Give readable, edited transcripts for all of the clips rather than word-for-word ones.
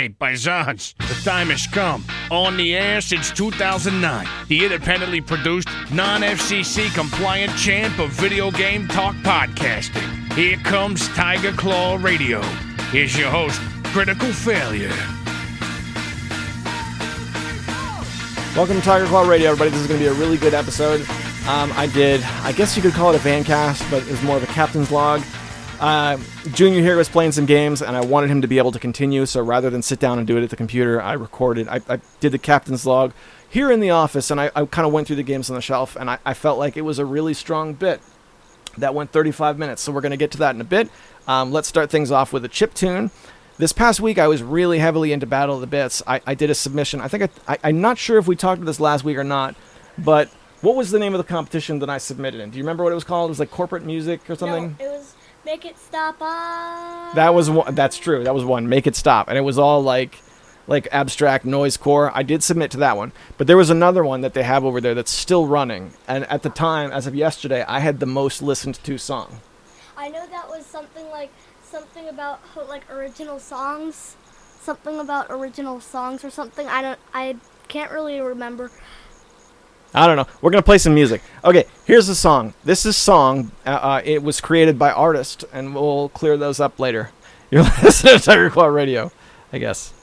Night by Zons. The time has come. On the air since 2009. The independently produced, non-FCC compliant champ of video game talk podcasting. Here comes Tiger Claw Radio. Here's your host, Critical Failure. Welcome to Tiger Claw Radio, everybody. This is going to be a really good episode. I guess you could call it a van cast, but it was more of a captain's log. Junior here was playing some games, and I wanted him to be able to continue, so rather than sit down and do it at the computer, I did the captain's log here in the office, and I kind of went through the games on the shelf, and I felt like it was a really strong bit. That went 35 minutes, so we're going to get to that in a bit. Let's start things off with a chip tune. This past week, I was really heavily into Battle of the Bits. I did a submission. I'm not sure if we talked about this last week or not, but what was the name of the competition that I submitted in? Do you remember what it was called? It was like Corporate Music or something? No, it was Make It Stop. That was one. That's true. That was one. Make It Stop. And it was all like abstract noise core. I did submit to that one. But there was another one that they have over there that's still running. And at the time, as of yesterday, I had the most listened to song. I know that was something about original songs. Something about original songs or something. I can't really remember. I don't know. We're going to play some music. Okay, here's the song. This is Song. It was created by artists, and we'll clear those up later. You're listening to Tiger Claw Radio, I guess.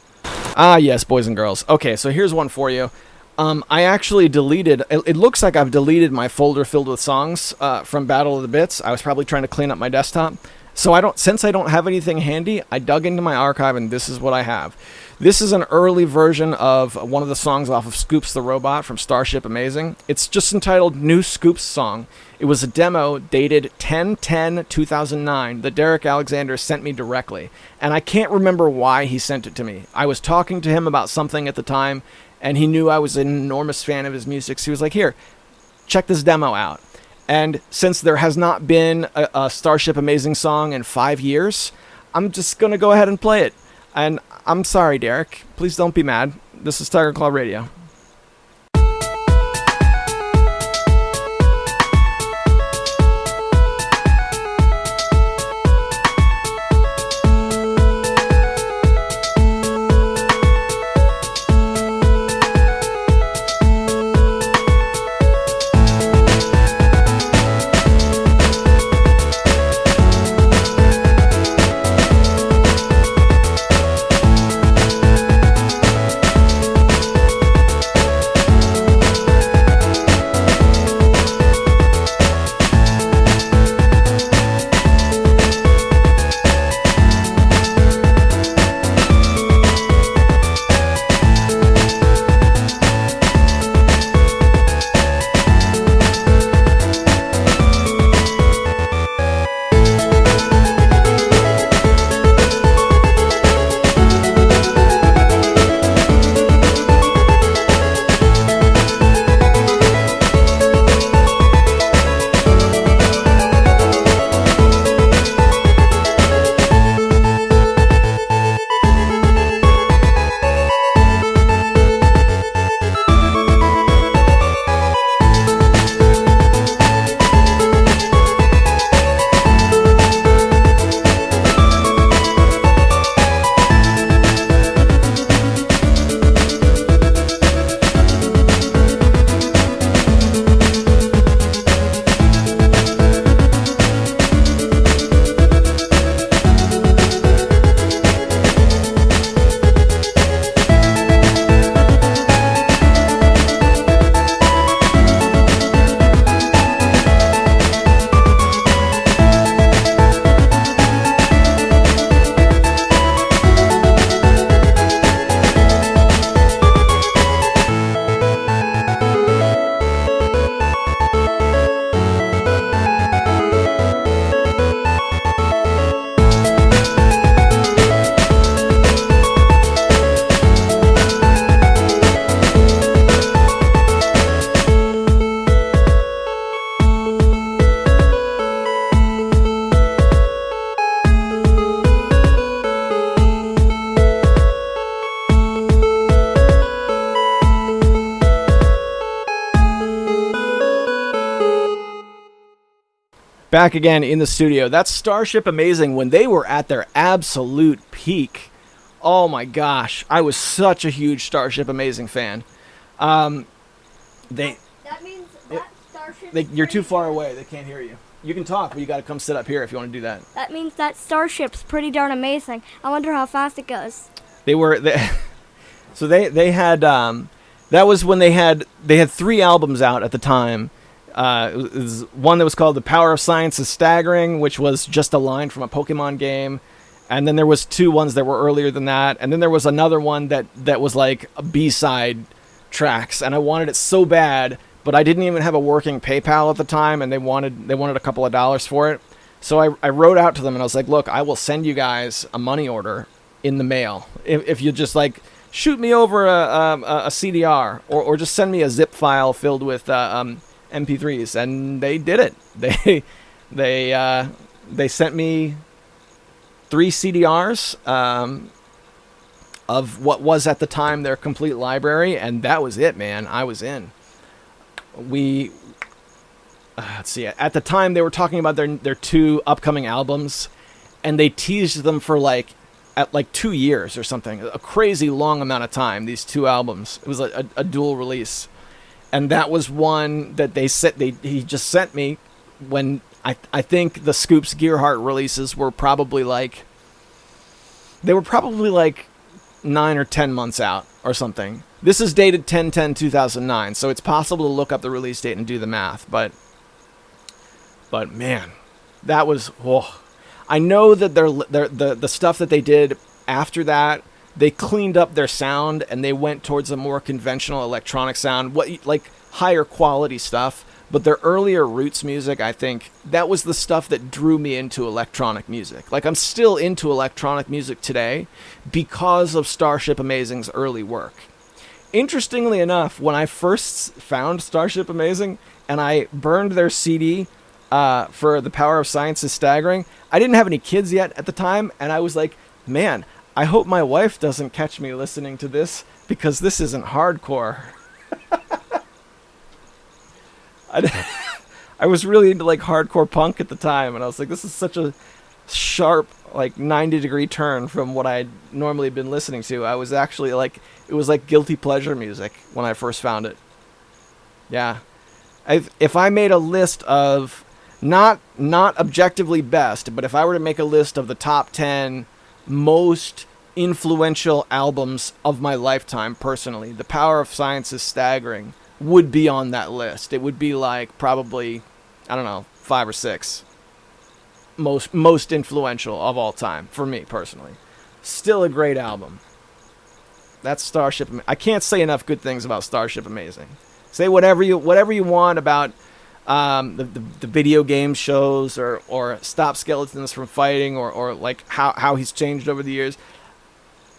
Ah, yes, boys and girls. Okay, so here's one for you. I actually deleted... It looks like I've deleted my folder filled with songs from Battle of the Bits. I was probably trying to clean up my desktop. So since I don't have anything handy, I dug into my archive, and this is what I have. This is an early version of one of the songs off of Scoops the Robot from Starship Amazing. It's just entitled New Scoops Song. It was a demo dated 10/10/2009 that Derek Alexander sent me directly. And I can't remember why he sent it to me. I was talking to him about something at the time, and he knew I was an enormous fan of his music. So he was like, here, check this demo out. And since there has not been a Starship Amazing song in 5 years, I'm just going to go ahead and play it. And I'm sorry, Derek. Please don't be mad. This is Tiger Claw Radio. Back again in the studio. That's Starship Amazing when they were at their absolute peak Oh my gosh, I was such a huge Starship Amazing fan. They That means that Starship. you're too far away. They can't hear you. You can talk, but you got to come sit up here if you want to do that. That means that Starship's pretty darn amazing. I wonder how fast it goes. So they had that was when they had 3 albums out at the time. It was one that was called "The Power of Science is Staggering," which was just a line from a Pokemon game, and then there was 2 ones that were earlier than that, and then there was another one that was like a B-side tracks, and I wanted it so bad, but I didn't even have a working PayPal at the time, and they wanted a couple of dollars for it. So I wrote out to them and I was like, look, I will send you guys a money order in the mail if you just like shoot me over a CDR or just send me a zip file filled with MP3s, and they did it. They sent me 3 CDRs of what was at the time their complete library, and that was it, man. I was in. Let's see. At the time, they were talking about their 2 upcoming albums, and they teased them for like 2 years or something. A crazy long amount of time. These 2 albums. It was a dual release, and that was one that he just sent me when I think the Scoops Gearhart releases were probably like 9 or 10 months out or something. This is dated 10/10/2009, so it's possible to look up the release date and do the math. But man, that was. Oh. I know that the stuff that they did after that, they cleaned up their sound and they went towards a more conventional electronic sound, like higher quality stuff. But their earlier roots music, I think, that was the stuff that drew me into electronic music. Like, I'm still into electronic music today because of Starship Amazing's early work. Interestingly enough, when I first found Starship Amazing and I burned their CD for The Power of Science is Staggering, I didn't have any kids yet at the time, and I was like, man, I hope my wife doesn't catch me listening to this because this isn't hardcore. I was really into like hardcore punk at the time, and I was like, this is such a sharp, like 90-degree turn from what I'd normally been listening to. I was actually like, it was like guilty pleasure music when I first found it. Yeah. If I made a list of, not objectively best, but if I were to make a list of the top 10 most influential albums of my lifetime personally, The Power of Science is Staggering would be on that list. It would be like probably, I don't know, 5 or 6 most influential of all time for me personally. Still a great album. That's Starship. I can't say enough good things about Starship Amazing. Say whatever you want about the video game shows or Stop Skeletons from Fighting or like how he's changed over the years.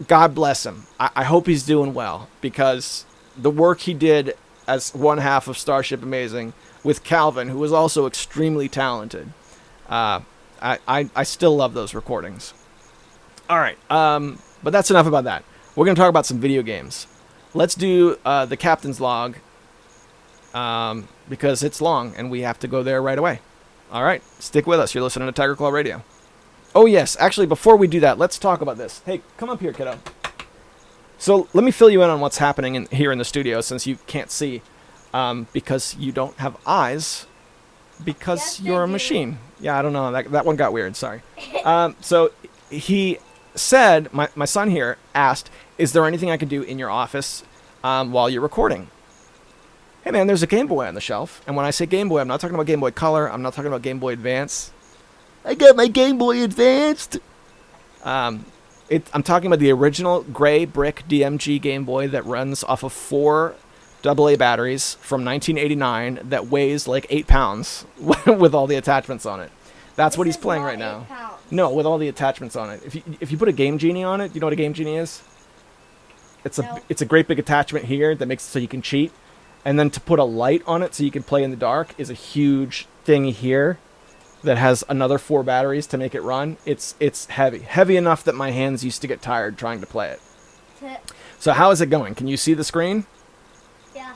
God bless him. I hope he's doing well, because the work he did as one half of Starship Amazing with Calvin, who was also extremely talented. I still love those recordings. All right, but that's enough about that. We're going to talk about some video games. Let's do the Captain's Log, because it's long and we have to go there right away. All right, stick with us. You're listening to Tiger Claw Radio. Oh, yes. Actually, before we do that, let's talk about this. Hey, come up here, kiddo. So let me fill you in on what's happening here in the studio, since you can't see, because you don't have eyes, because yes, you're a machine. Yeah, I don't know. That one got weird. Sorry. So he said, my son here asked, is there anything I could do in your office while you're recording? Hey, man, there's a Game Boy on the shelf. And when I say Game Boy, I'm not talking about Game Boy Color. I'm not talking about Game Boy Advance. I got my Game Boy Advanced. I'm talking about the original gray brick DMG Game Boy that runs off of 4 AA batteries from 1989 that weighs like 8 pounds with all the attachments on it. That's what he's playing right now. No, with all the attachments on it. If you put a Game Genie on it, you know what a Game Genie is? It's a great big attachment here that makes it so you can cheat. And then to put a light on it so you can play in the dark is a huge thing here that has another 4 batteries to make it run. It's heavy enough that my hands used to get tired trying to play it. So how is it going? Can you see the screen? Yeah.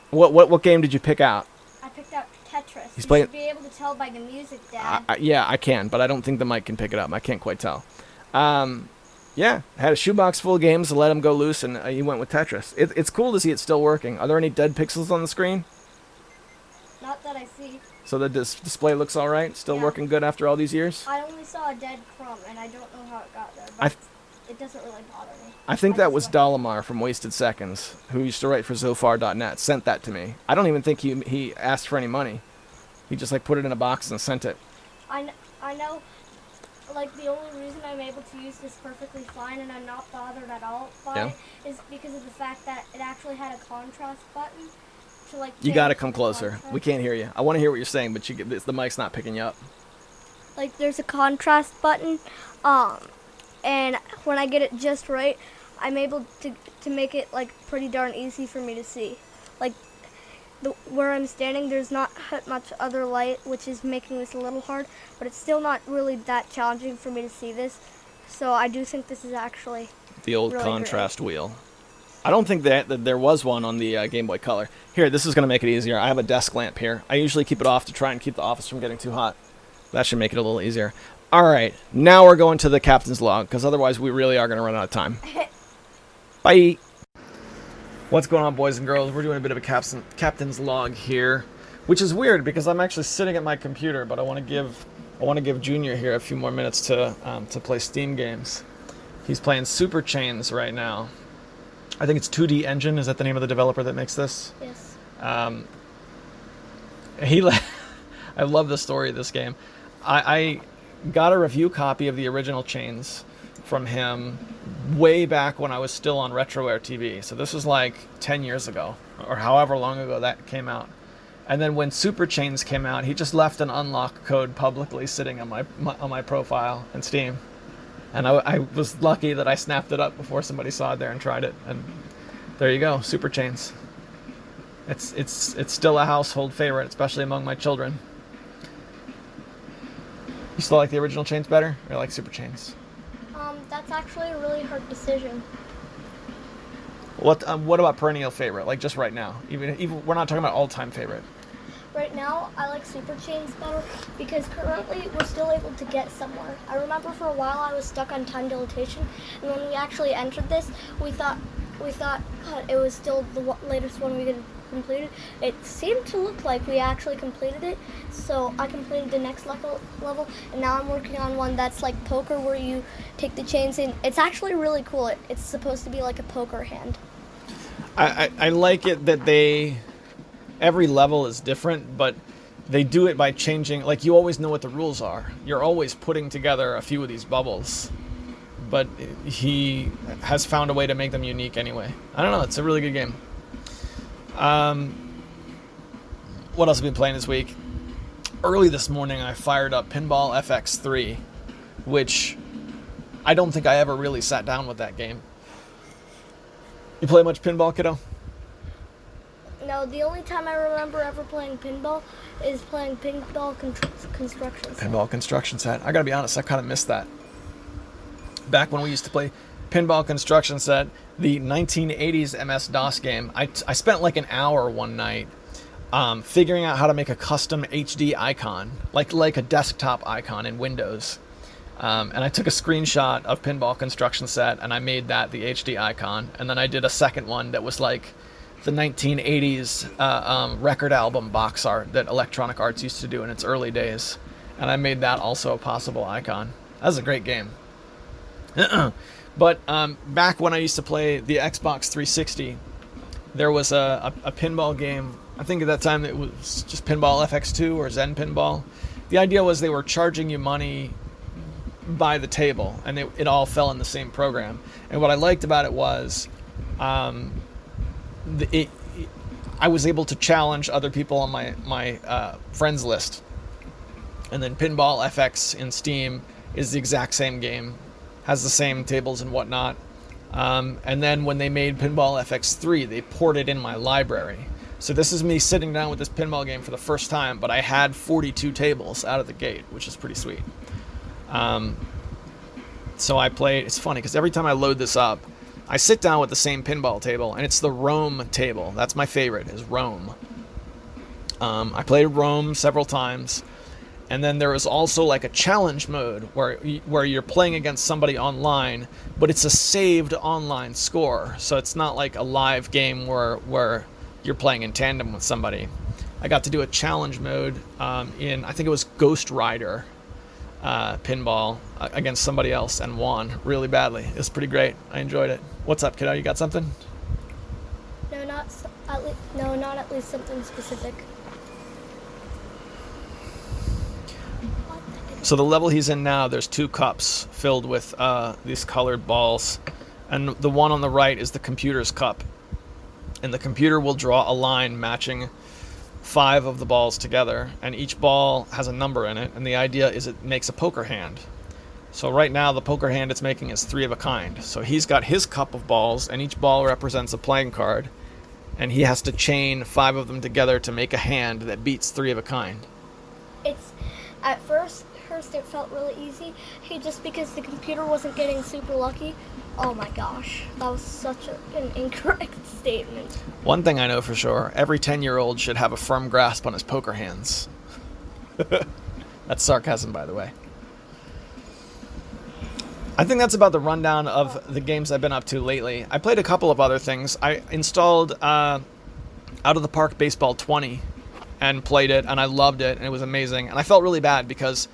What game did you pick out? I picked out Tetris. He's playing. You should be able to tell by the music, Dad. Yeah, I can, but I don't think the mic can pick it up. I can't quite tell. Yeah, had a shoebox full of games to let him go loose, and he went with Tetris. It's cool to see it still working. Are there any dead pixels on the screen? Not that I see. So the display looks all right? Still Yeah. working good after all these years? I only saw a dead crumb, and I don't know how it got there, but it doesn't really bother me. I think that just was like- Dalamar from Wasted Seconds, who used to write for Zofar.net, sent that to me. I don't even think he asked for any money. He just like put it in a box and sent it. I know, like, the only reason I'm able to use this perfectly fine and I'm not bothered at all by it is because of the fact that it actually had a contrast button to, like, You gotta change come the closer. contrast. We can't hear you. I want to hear what you're saying, but the mic's not picking you up. Like, there's a contrast button, and when I get it just right, I'm able to make it, like, pretty darn easy for me to see. Like, where I'm standing, there's not much other light, which is making this a little hard, but it's still not really that challenging for me to see this. So I do think this is actually The old really contrast wheel. I don't think that there was one on the Game Boy Color. Here, this is going to make it easier. I have a desk lamp here. I usually keep it off to try and keep the office from getting too hot. That should make it a little easier. All right, now we're going to the captain's log, because otherwise we really are going to run out of time. Bye. What's going on, boys and girls? We're doing a bit of a captain's log here, which is weird because I'm actually sitting at my computer, but I want to give Junior here a few more minutes to play Steam games. He's playing Super Chains right now. I think it's 2D Engine. Is that the name of the developer that makes this? Yes. I love the story of this game. I got a review copy of the original Chains from him way back when I was still on RetroAir TV. So this was like 10 years ago, or however long ago that came out. And then when Super Chains came out, he just left an unlock code publicly sitting on my profile in Steam. And I was lucky that I snapped it up before somebody saw it there and tried it. And there you go, Super Chains. It's still a household favorite, especially among my children. You still like the original Chains better, or like Super Chains? That's actually a really hard decision. What about perennial favorite? Like just right now, even we're not talking about all-time favorite. Right now, I like Super Chains better because currently we're still able to get somewhere. I remember for a while I was stuck on time dilatation, and when we actually entered this, we thought it was still the latest one we could completed. It seemed to look like we actually completed it, so I completed the next level, and now I'm working on one that's like poker, where you take the chains in. It's actually really cool. It's supposed to be like a poker hand. I like it that every level is different, but they do it by changing, like you always know what the rules are. You're always putting together a few of these bubbles, but he has found a way to make them unique anyway. I don't know, it's a really good game. What else have we been playing this week? Early this morning I fired up Pinball FX3, which I don't think I ever really sat down with that game. You play much pinball, kiddo? No, the only time I remember ever playing pinball is playing Pinball Construction Set. Pinball Construction Set. I gotta be honest, I kind of missed that. Back when we used to play Pinball Construction Set, the 1980s MS-DOS game, I spent like an hour one night figuring out how to make a custom HD icon, like a desktop icon in Windows. And I took a screenshot of Pinball Construction Set, and I made that the HD icon. And then I did a second one that was like the 1980s record album box art that Electronic Arts used to do in its early days. And I made that also a possible icon. That was a great game. But back when I used to play the Xbox 360, there was a pinball game. I think at that time it was just Pinball FX2 or Zen Pinball. The idea was they were charging you money by the table, and it all fell in the same program. And what I liked about it was I was able to challenge other people on my friends list. And then Pinball FX in Steam is the exact same game, has the same tables and whatnot. And then when they made Pinball FX3, they ported in my library. So this is me sitting down with this pinball game for the first time, but I had 42 tables out of the gate, which is pretty sweet. So I played. It's funny because every time I load this up, I sit down with the same pinball table, and it's the Rome table. That's my favorite, is Rome. I played Rome several times, And then there is also like a challenge mode where you're playing against somebody online, but it's a saved online score. So it's not like a live game where you're playing in tandem with somebody. I got to do a challenge mode in, I think it was Ghost Rider pinball against somebody else and won really badly. It was pretty great. I enjoyed it. What's up, kiddo? You got something? No, not at least something specific. So the level he's in now, there's 2 cups filled with these colored balls. And the one on the right is the computer's cup. And the computer will draw a line matching 5 of the balls together. And each ball has a number in it. And the idea is it makes a poker hand. So right now, the poker hand it's making is 3 of a kind. So he's got his cup of balls, and each ball represents a playing card. And he has to chain 5 of them together to make a hand that beats 3 of a kind. It's at first it felt really easy. Just because the computer wasn't getting super lucky. Oh my gosh, that was such an incorrect statement. One thing I know for sure, every 10-year-old should have a firm grasp on his poker hands. That's sarcasm, by the way. I think that's about the rundown of the games I've been up to lately. I played a couple of other things. I installed Out of the Park Baseball 20 and played it, and I loved it, and it was amazing. And I felt really bad because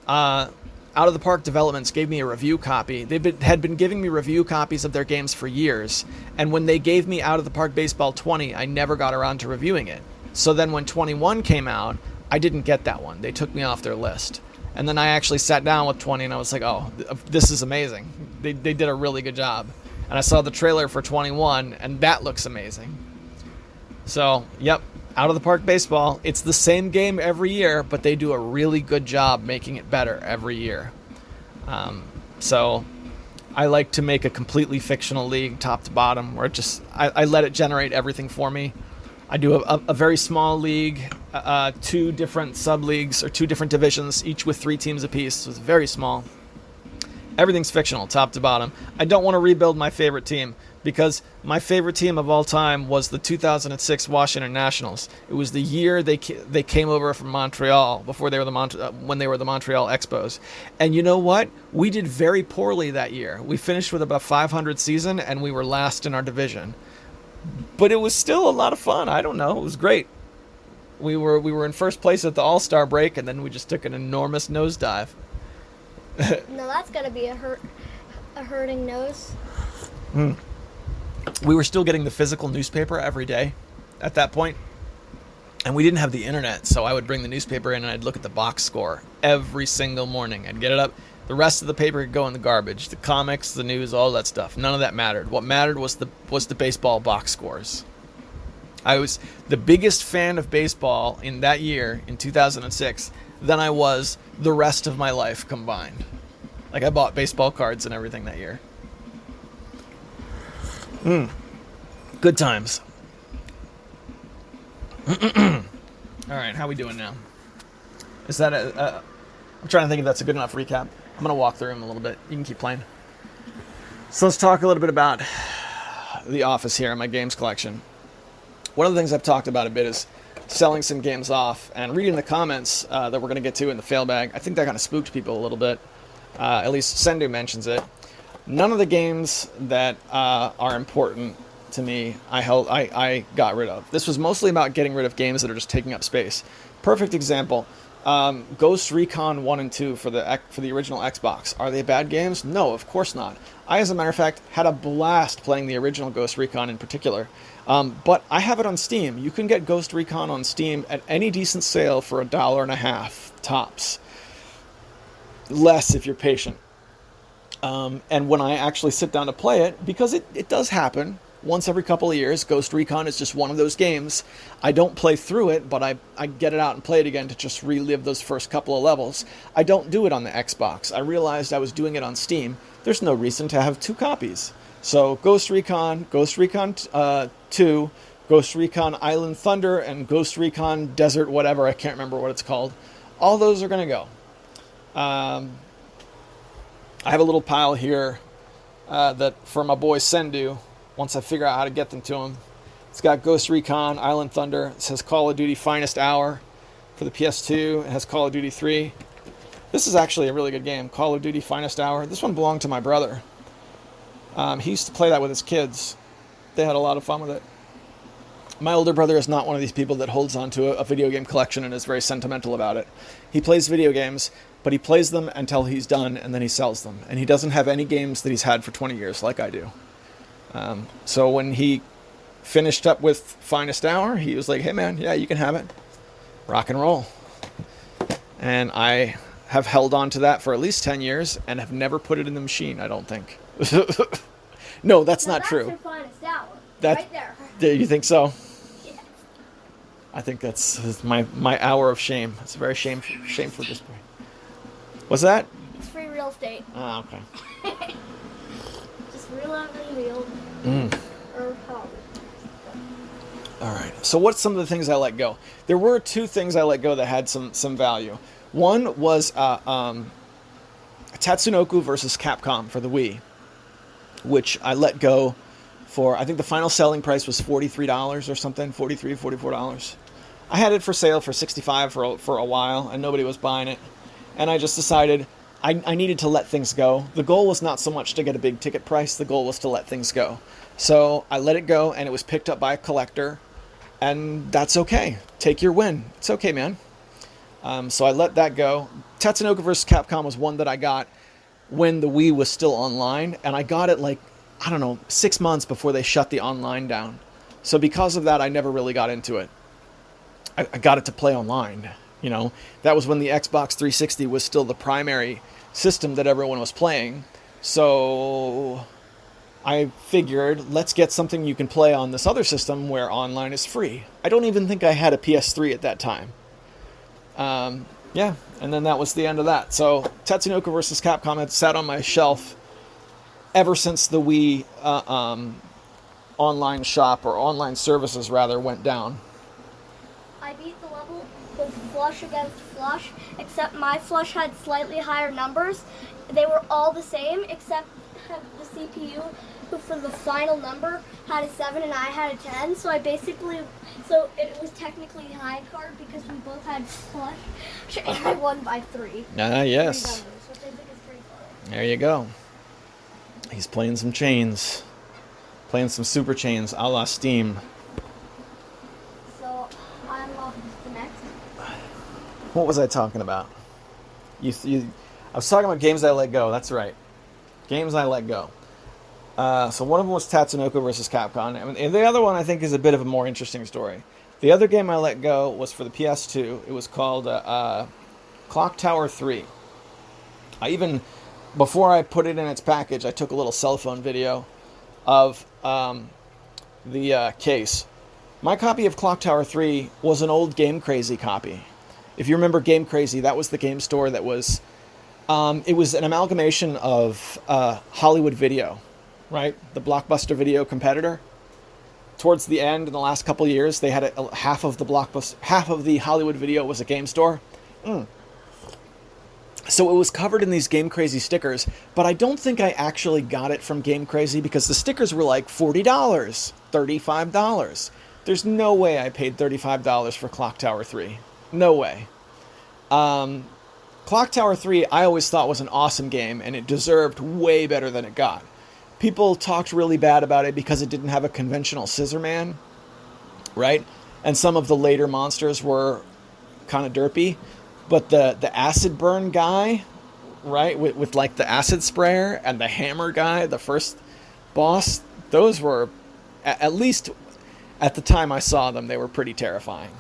Out of the Park Developments gave me a review copy. Had been giving me review copies of their games for years, and when they gave me Out of the Park Baseball 20, I never got around to reviewing it. So then when 21 came out, I didn't get that one. They took me off their list. And then I actually sat down with 20 and I was like, oh, this is amazing. They did a really good job. And I saw the trailer for 21 and that looks amazing. So, yep, Out of the Park Baseball. It's the same game every year, but they do a really good job making it better every year. So I like to make a completely fictional league top to bottom where I let it generate everything for me. I do a very small league, 2 different sub-leagues or 2 different divisions, each with 3 teams apiece. So it's very small. Everything's fictional, top to bottom. I don't want to rebuild my favorite team because my favorite team of all time was the 2006 Washington Nationals. It was the year they came over from Montreal before they were when they were the Montreal Expos. And you know what? We did very poorly that year. We finished with about a 500 season and we were last in our division. But it was still a lot of fun. I don't know. It was great. We were in first place at the All-Star break, and then we just took an enormous nosedive. No, that's gotta be a hurting nose. We were still getting the physical newspaper every day at that point, and we didn't have the internet, so I would bring the newspaper in and I'd look at the box score every single morning. I'd get it up. The rest of the paper could go in the garbage. The comics, the news, all that stuff. None of that mattered. What mattered was the baseball box scores. I was the biggest fan of baseball in that year, in 2006, than I was the rest of my life combined. Like, I bought baseball cards and everything that year. Good times. All right, how we doing now? Is that I'm trying to think if that's a good enough recap. I'm going to walk through them a little bit. You can keep playing. So let's talk a little bit about the office here in my games collection. One of the things I've talked about a bit is selling some games off and reading the comments that we're going to get to in the fail bag. I think that kind of spooked people a little bit. At least Sendu mentions it. None of the games that are important to me I got rid of. This was mostly about getting rid of games that are just taking up space. Perfect example. Ghost Recon 1 and 2 for the original Xbox. Are they bad games? No, of course not. I, as a matter of fact, had a blast playing the original Ghost Recon in particular. But I have it on Steam. You can get Ghost Recon on Steam at any decent sale for $1.50 tops. Less if you're patient. And when I actually sit down to play it, because it does happen, once every couple of years, Ghost Recon is just one of those games. I don't play through it, but I get it out and play it again to just relive those first couple of levels. I don't do it on the Xbox. I realized I was doing it on Steam. There's no reason to have 2 copies. So Ghost Recon 2, Ghost Recon Island Thunder, and Ghost Recon Desert whatever, I can't remember what it's called. All those are going to go. I have a little pile here that for my boy Sendu, once I figure out how to get them to him. It's got Ghost Recon, Island Thunder. It says Call of Duty Finest Hour for the PS2. It has Call of Duty 3. This is actually a really good game, Call of Duty Finest Hour. This one belonged to my brother. He used to play that with his kids. They had a lot of fun with it. My older brother is not one of these people that holds on to a video game collection and is very sentimental about it. He plays video games, but he plays them until he's done, and then he sells them. And he doesn't have any games that he's had for 20 years like I do. So when he finished up with Finest Hour, he was like, hey man, yeah, you can have it. Rock and roll. And I have held on to that for at least 10 years and have never put it in the machine, I don't think. No, that's not true. That's your Finest Hour. That, right there. Do you think so? Yeah. I think that's my hour of shame. It's a very shameful display. What's that? It's free real estate. Ah, okay. Just real out in the field. Or how? All right. So what's some of the things I let go? There were 2 things I let go that had some value. One was Tatsunoku versus Capcom for the Wii, which I let go for, I think the final selling price was $43 or something, $43, $44. I had it for sale for $65 for a while, and nobody was buying it. And I just decided I needed to let things go. The goal was not so much to get a big ticket price. The goal was to let things go. So I let it go, and it was picked up by a collector, and that's okay. Take your win. It's okay, man. So I let that go. Tatsunoku vs. Capcom was one that I got when the Wii was still online, and I got it 6 months before they shut the online down. So because of that, I never really got into it. I got it to play online. That was when the Xbox 360 was still the primary system that everyone was playing. So I figured, let's get something you can play on this other system where online is free. I don't even think I had a PS3 at that time. Yeah, and then that was the end of that. So Tatsunoko vs. Capcom had sat on my shelf ever since the Wii online shop, or online services rather, went down. I beat the level with flush against flush, except my flush had slightly higher numbers. They were all the same, except the CPU, who for the final number had a 7 and I had a 10. So it was technically high card because we both had flush, and I won by 3. Yes. 3 numbers, which I think is pretty funny. There you go. He's playing some chains. Playing some super chains a la Steam. So I'm off to the next. What was I talking about? I was talking about games I let go. That's right. Games I let go. So one of them was Tatsunoko versus Capcom. And the other one I think is a bit of a more interesting story. The other game I let go was for the PS2. It was called Clock Tower 3. Before I put it in its package, I took a little cell phone video of the case. My copy of Clock Tower 3 was an old Game Crazy copy. If you remember Game Crazy, that was the game store that was... it was an amalgamation of Hollywood Video, right? The Blockbuster Video competitor. Towards the end, in the last couple of years, they had half of the Hollywood Video was a game store. So it was covered in these Game Crazy stickers, but I don't think I actually got it from Game Crazy because the stickers were like $40, $35. There's no way I paid $35 for Clock Tower 3. No way. Clock Tower 3 I always thought was an awesome game, and it deserved way better than it got. People talked really bad about it because it didn't have a conventional scissor man, right? And some of the later monsters were kind of derpy. But the acid burn guy, right, with like the acid sprayer, and the hammer guy, the first boss, those were, at least at the time I saw them, they were pretty terrifying.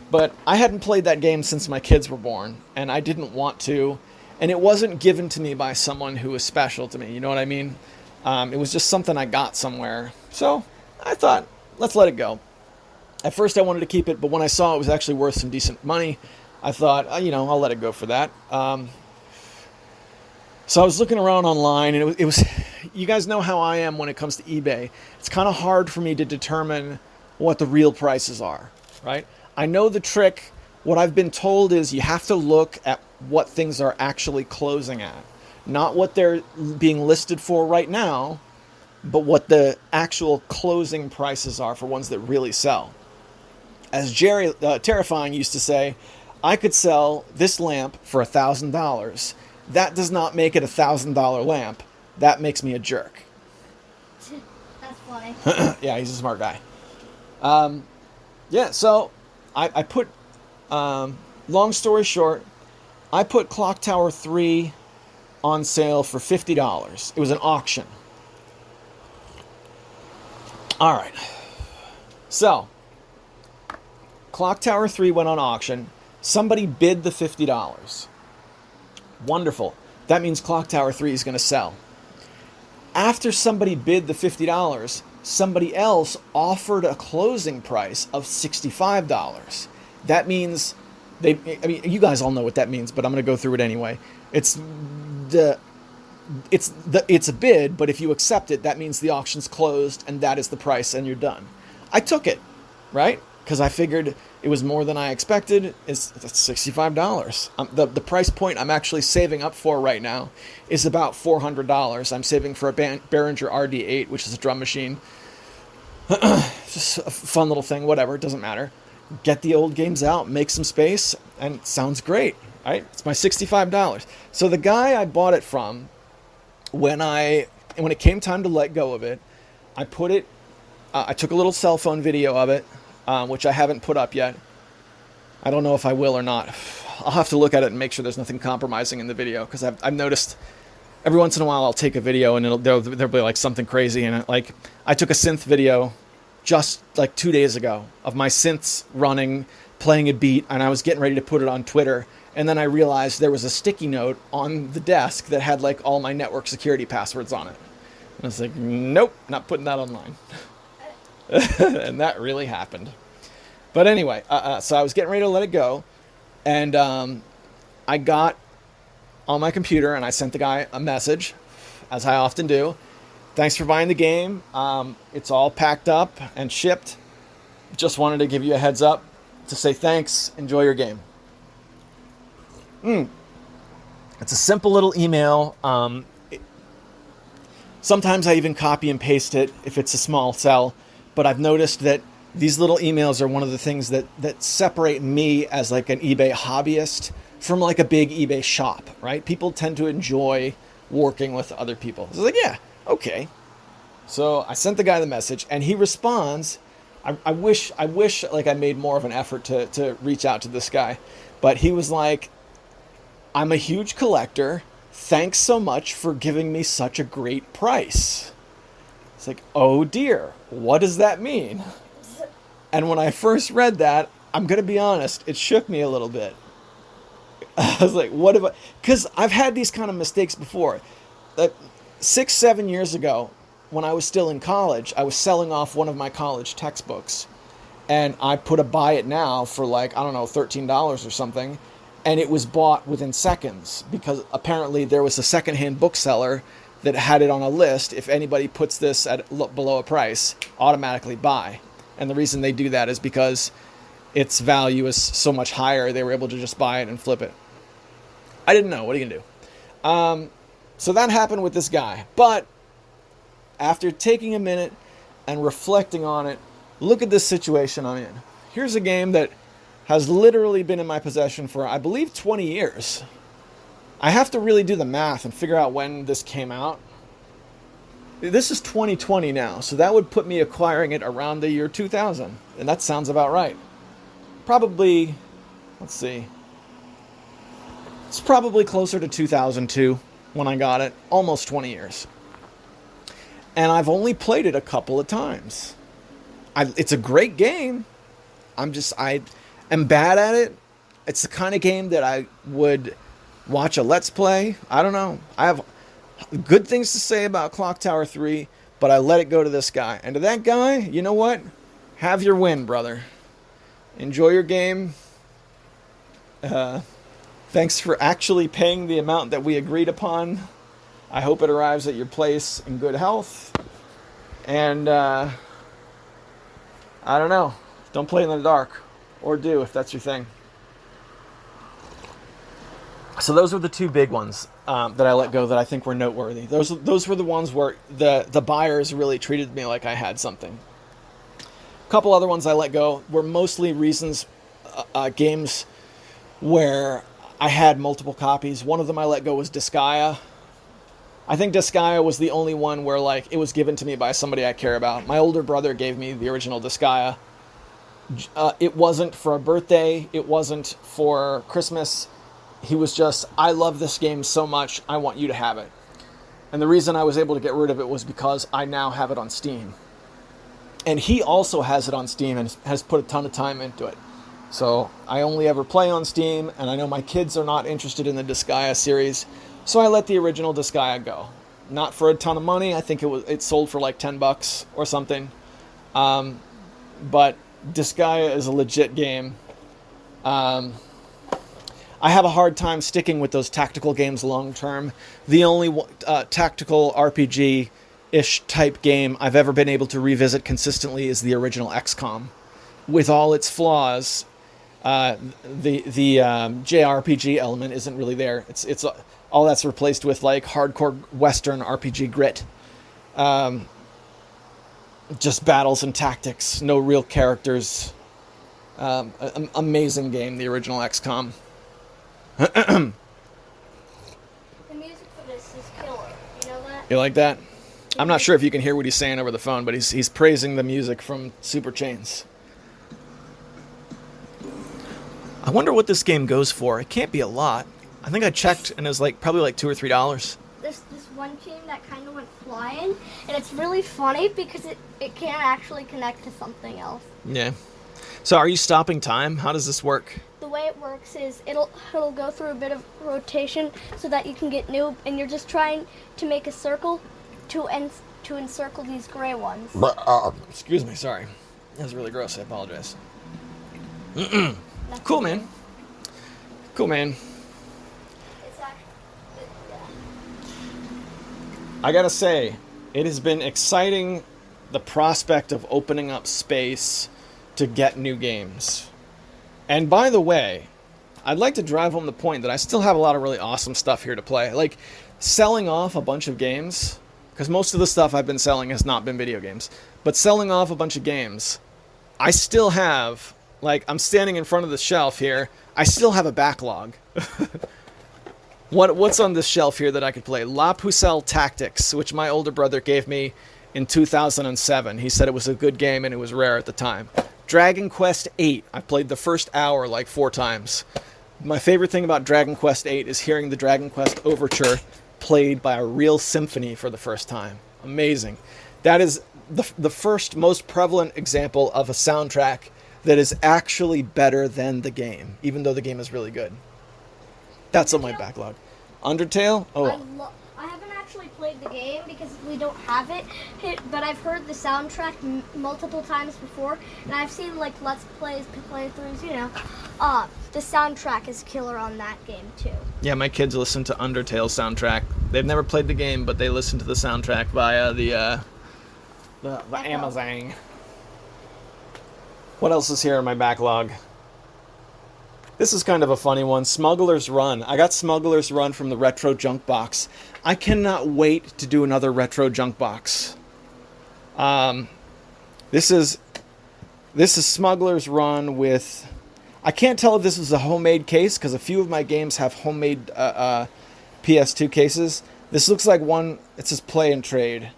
But I hadn't played that game since my kids were born, and I didn't want to, and it wasn't given to me by someone who was special to me, you know what I mean? It was just something I got somewhere. So I thought, let's let it go. At first I wanted to keep it, but when I saw it was actually worth some decent money, I thought, I'll let it go for that. So I was looking around online, and it was, you guys know how I am when it comes to eBay. It's kind of hard for me to determine what the real prices are, right? I know the trick. What I've been told is you have to look at what things are actually closing at. Not what they're being listed for right now, but what the actual closing prices are for ones that really sell. As Jerry Terrifying used to say, I could sell this lamp for $1,000. That does not make it $1,000 lamp. That makes me a jerk. That's funny. Yeah, he's a smart guy. Yeah, so I put, long story short, I put Clock Tower 3 on sale for $50. It was an auction. All right. So, Clock Tower 3 went on auction. Somebody bid the $50. Wonderful. That means Clock Tower 3 is going to sell. After somebody bid the $50, somebody else offered a closing price of $65. That means you guys all know what that means, but I'm going to go through it anyway. It's a bid, but if you accept it, that means the auction's closed and that is the price and you're done. I took it, right? Because I figured it was more than I expected. It's $65. The price point I'm actually saving up for right now is about $400. I'm saving for a Behringer RD8, which is a drum machine. Just a fun little thing, whatever, it doesn't matter. Get the old games out, make some space, and it sounds great, right? It's my $65. So the guy I bought it from, when it came time to let go of it, I put it, I took a little cell phone video of it, which I haven't put up yet. I don't know if I will or not. I'll have to look at it and make sure there's nothing compromising in the video, because I've noticed every once in a while I'll take a video and there'll be like something crazy in it. Like I took a synth video just like 2 days ago of my synths running, playing a beat, and I was getting ready to put it on Twitter. And then I realized there was a sticky note on the desk that had like all my network security passwords on it. And I was like, nope, not putting that online. And that really happened. But anyway, so I was getting ready to let it go. And I got on my computer and I sent the guy a message, as I often do. Thanks for buying the game. It's all packed up and shipped. Just wanted to give you a heads up to say thanks. Enjoy your game. It's a simple little email. Sometimes I even copy and paste it if it's a small cell. But I've noticed that these little emails are one of the things that separate me as like an eBay hobbyist from like a big eBay shop, right? People tend to enjoy working with other people. So like, yeah, okay. So I sent the guy the message and he responds. I wish like I made more of an effort to reach out to this guy, but he was like, I'm a huge collector. Thanks so much for giving me such a great price. It's like, oh dear, what does that mean? And when I first read that, I'm going to be honest, it shook me a little bit. I was like, what if I... Because I've had these kind of mistakes before. 6-7 years ago, when I was still in college, I was selling off one of my college textbooks. And I put a buy it now for like, I don't know, $13 or something. And it was bought within seconds because apparently there was a secondhand bookseller that had it on a list. If anybody puts this at below a price, automatically buy. And the reason they do that is because its value is so much higher, they were able to just buy it and flip it. I didn't know. What are you going to do? So that happened with this guy. But after taking a minute and reflecting on it, look at this situation I'm in. Here's a game that has literally been in my possession for, I believe, 20 years. I have to really do the math and figure out when this came out. This is 2020 now, so that would put me acquiring it around the year 2000. And that sounds about right. Probably, let's see. It's probably closer to 2002 when I got it. Almost 20 years. And I've only played it a couple of times. It's a great game. I am bad at it. It's the kind of game that I would watch a Let's Play. I don't know. I have good things to say about Clock Tower 3, but I let it go to this guy. And to that guy, you know what? Have your win, brother. Enjoy your game. Thanks for actually paying the amount that we agreed upon. I hope it arrives at your place in good health. And, I don't know. Don't play in the dark. Or do, if that's your thing. So those were the two big ones that I let go that I think were noteworthy. Those were the ones where the buyers really treated me like I had something. A couple other ones I let go were mostly reasons games where I had multiple copies. One of them I let go was Disgaea. I think Disgaea was the only one where, like, it was given to me by somebody I care about. My older brother gave me the original Disgaea. It wasn't for a birthday. It wasn't for Christmas. He was just, I love this game so much, I want you to have it. And the reason I was able to get rid of it was because I now have it on Steam. And he also has it on Steam and has put a ton of time into it. So I only ever play on Steam, and I know my kids are not interested in the Disgaea series, so I let the original Disgaea go. Not for a ton of money. I think it sold for like $10 or something. But Disgaea is a legit game. I have a hard time sticking with those tactical games long term. The only tactical RPG-ish type game I've ever been able to revisit consistently is the original XCOM. With all its flaws, the JRPG element isn't really there. It's all that's replaced with like hardcore Western RPG grit. Just battles and tactics, no real characters. Amazing game, the original XCOM. The music for this is killer. You know that? You like that? I'm not sure if you can hear what he's saying over the phone, but he's praising the music from Super Chains. I wonder what this game goes for. It can't be a lot. I think I checked, and it was probably like $2 or $3. There's this one chain that kind of went flying, and it's really funny because it can't actually connect to something else. Yeah. So are you stopping time? How does this work? The way it works is it'll go through a bit of rotation so that you can get new, and you're just trying to make a circle to encircle these gray ones. Excuse me, sorry. That was really gross. I apologize. That's Cool, man. Cool, man. It's actually, I gotta say, it has been exciting, the prospect of opening up space to get new games. And by the way, I'd like to drive home the point that I still have a lot of really awesome stuff here to play. Like, selling off a bunch of games, because most of the stuff I've been selling has not been video games, but selling off a bunch of games, I still have, like, I'm standing in front of the shelf here, I still have a backlog. What's on this shelf here that I could play? La Pucelle Tactics, which my older brother gave me in 2007. He said it was a good game and it was rare at the time. Dragon Quest VIII. I played the first hour like 4 times. My favorite thing about Dragon Quest VIII is hearing the Dragon Quest Overture played by a real symphony for the first time. Amazing. That is the first most prevalent example of a soundtrack that is actually better than the game, even though the game is really good. That's on my backlog. Undertale? Oh. I haven't actually played the game because we don't have it, but I've heard the soundtrack multiple times before, and I've seen like Let's Plays, playthroughs, you know. The soundtrack is killer on that game too. Yeah, my kids listen to Undertale soundtrack. They've never played the game, but they listen to the soundtrack via the Amazon. What else is here in my backlog? This is kind of a funny one. Smugglers Run. I got Smugglers Run from the Retro Junk Box. I cannot wait to do another Retro Junk Box. This is Smugglers Run with... I can't tell if this is a homemade case, because a few of my games have homemade PS2 cases. This looks like one... It says Play and Trade.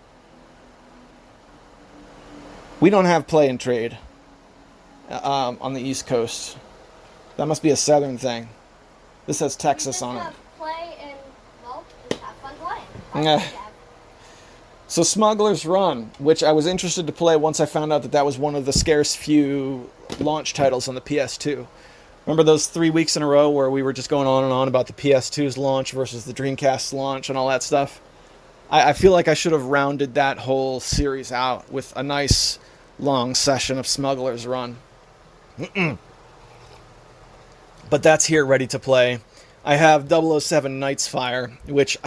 We don't have Play and Trade on the East Coast. That must be a southern thing. This has Texas on it. Play and, well, just have fun playing. Yeah. So Smugglers Run, which I was interested to play once I found out that was one of the scarce few launch titles on the PS2. Remember those 3 weeks in a row where we were just going on and on about the PS2's launch versus the Dreamcast's launch and all that stuff? I feel like I should have rounded that whole series out with a nice long session of Smugglers Run. But that's here ready to play. I have 007 Nightfire, which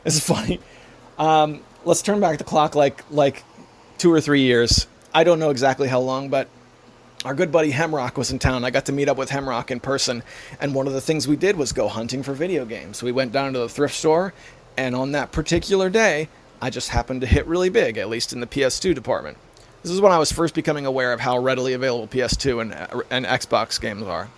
is funny. Let's turn back the clock like 2 or 3 years. I don't know exactly how long, but our good buddy Hemrock was in town. I got to meet up with Hemrock in person, and one of the things we did was go hunting for video games. We went down to the thrift store, and on that particular day, I just happened to hit really big, at least in the PS2 department. This is when I was first becoming aware of how readily available PS2 and Xbox games are.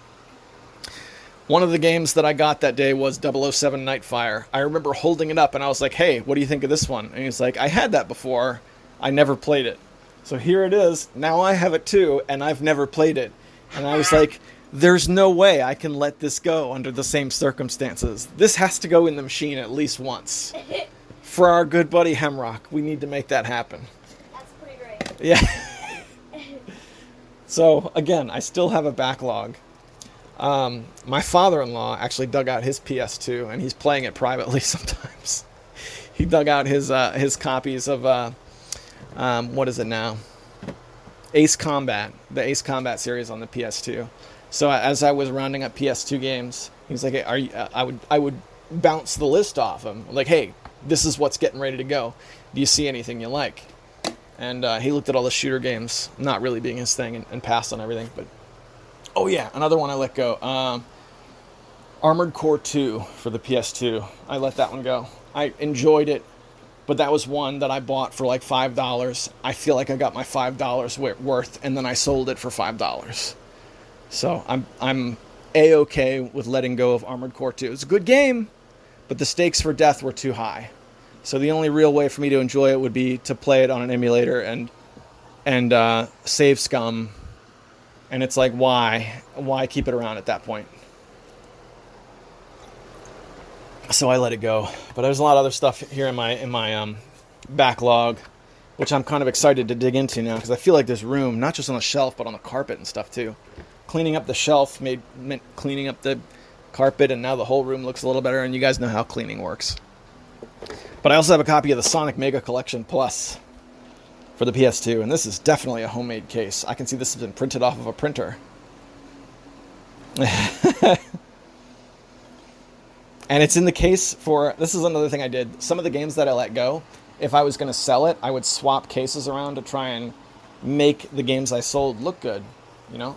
One of the games that I got that day was 007 Nightfire. I remember holding it up and I was like, hey, what do you think of this one? And he's like, I had that before. I never played it. So here it is. Now I have it too, and I've never played it. And I was like, there's no way I can let this go under the same circumstances. This has to go in the machine at least once. For our good buddy Hemrock, we need to make that happen. That's pretty great. Yeah. So, again, I still have a backlog. My father-in-law actually dug out his PS2, and he's playing it privately sometimes. He dug out his copies of, what is it now? Ace Combat, the Ace Combat series on the PS2. So as I was rounding up PS2 games, he was like, hey, I would bounce the list off him. Like, hey, this is what's getting ready to go. Do you see anything you like? And he looked at all the shooter games, not really being his thing, and passed on everything. But oh yeah, another one I let go. Armored Core 2 for the PS2. I let that one go. I enjoyed it, but that was one that I bought for like $5. I feel like I got my $5 worth, and then I sold it for $5. So I'm A-okay with letting go of Armored Core 2. It's a good game, but the stakes for death were too high. So the only real way for me to enjoy it would be to play it on an emulator and save scum. And it's like, why keep it around at that point? So I let it go. But there's a lot of other stuff here in my backlog, which I'm kind of excited to dig into now because I feel like there's room, not just on the shelf, but on the carpet and stuff too. Cleaning up the shelf meant cleaning up the carpet, and now the whole room looks a little better, and you guys know how cleaning works. But I also have a copy of the Sonic Mega Collection Plus for the PS2, and this is definitely a homemade case. I can see this has been printed off of a printer. And it's in the case for, this is another thing I did. Some of the games that I let go, if I was going to sell it, I would swap cases around to try and make the games I sold look good, you know?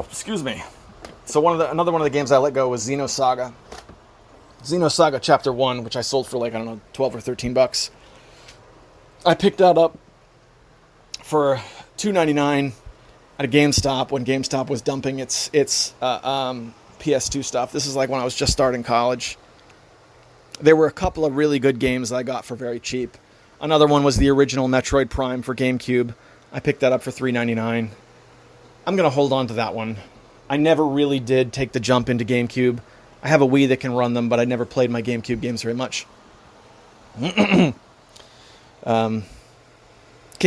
Excuse me. So another one of the games I let go was Xenosaga. Xenosaga Chapter 1, which I sold for like, I don't know, 12 or 13 bucks. I picked that up for $2.99 at a GameStop when GameStop was dumping its PS2 stuff. This is like when I was just starting college. There were a couple of really good games I got for very cheap. Another one was the original Metroid Prime for GameCube. I picked that up for $3.99. I'm going to hold on to that one. I never really did take the jump into GameCube. I have a Wii that can run them, but I never played my GameCube games very much. King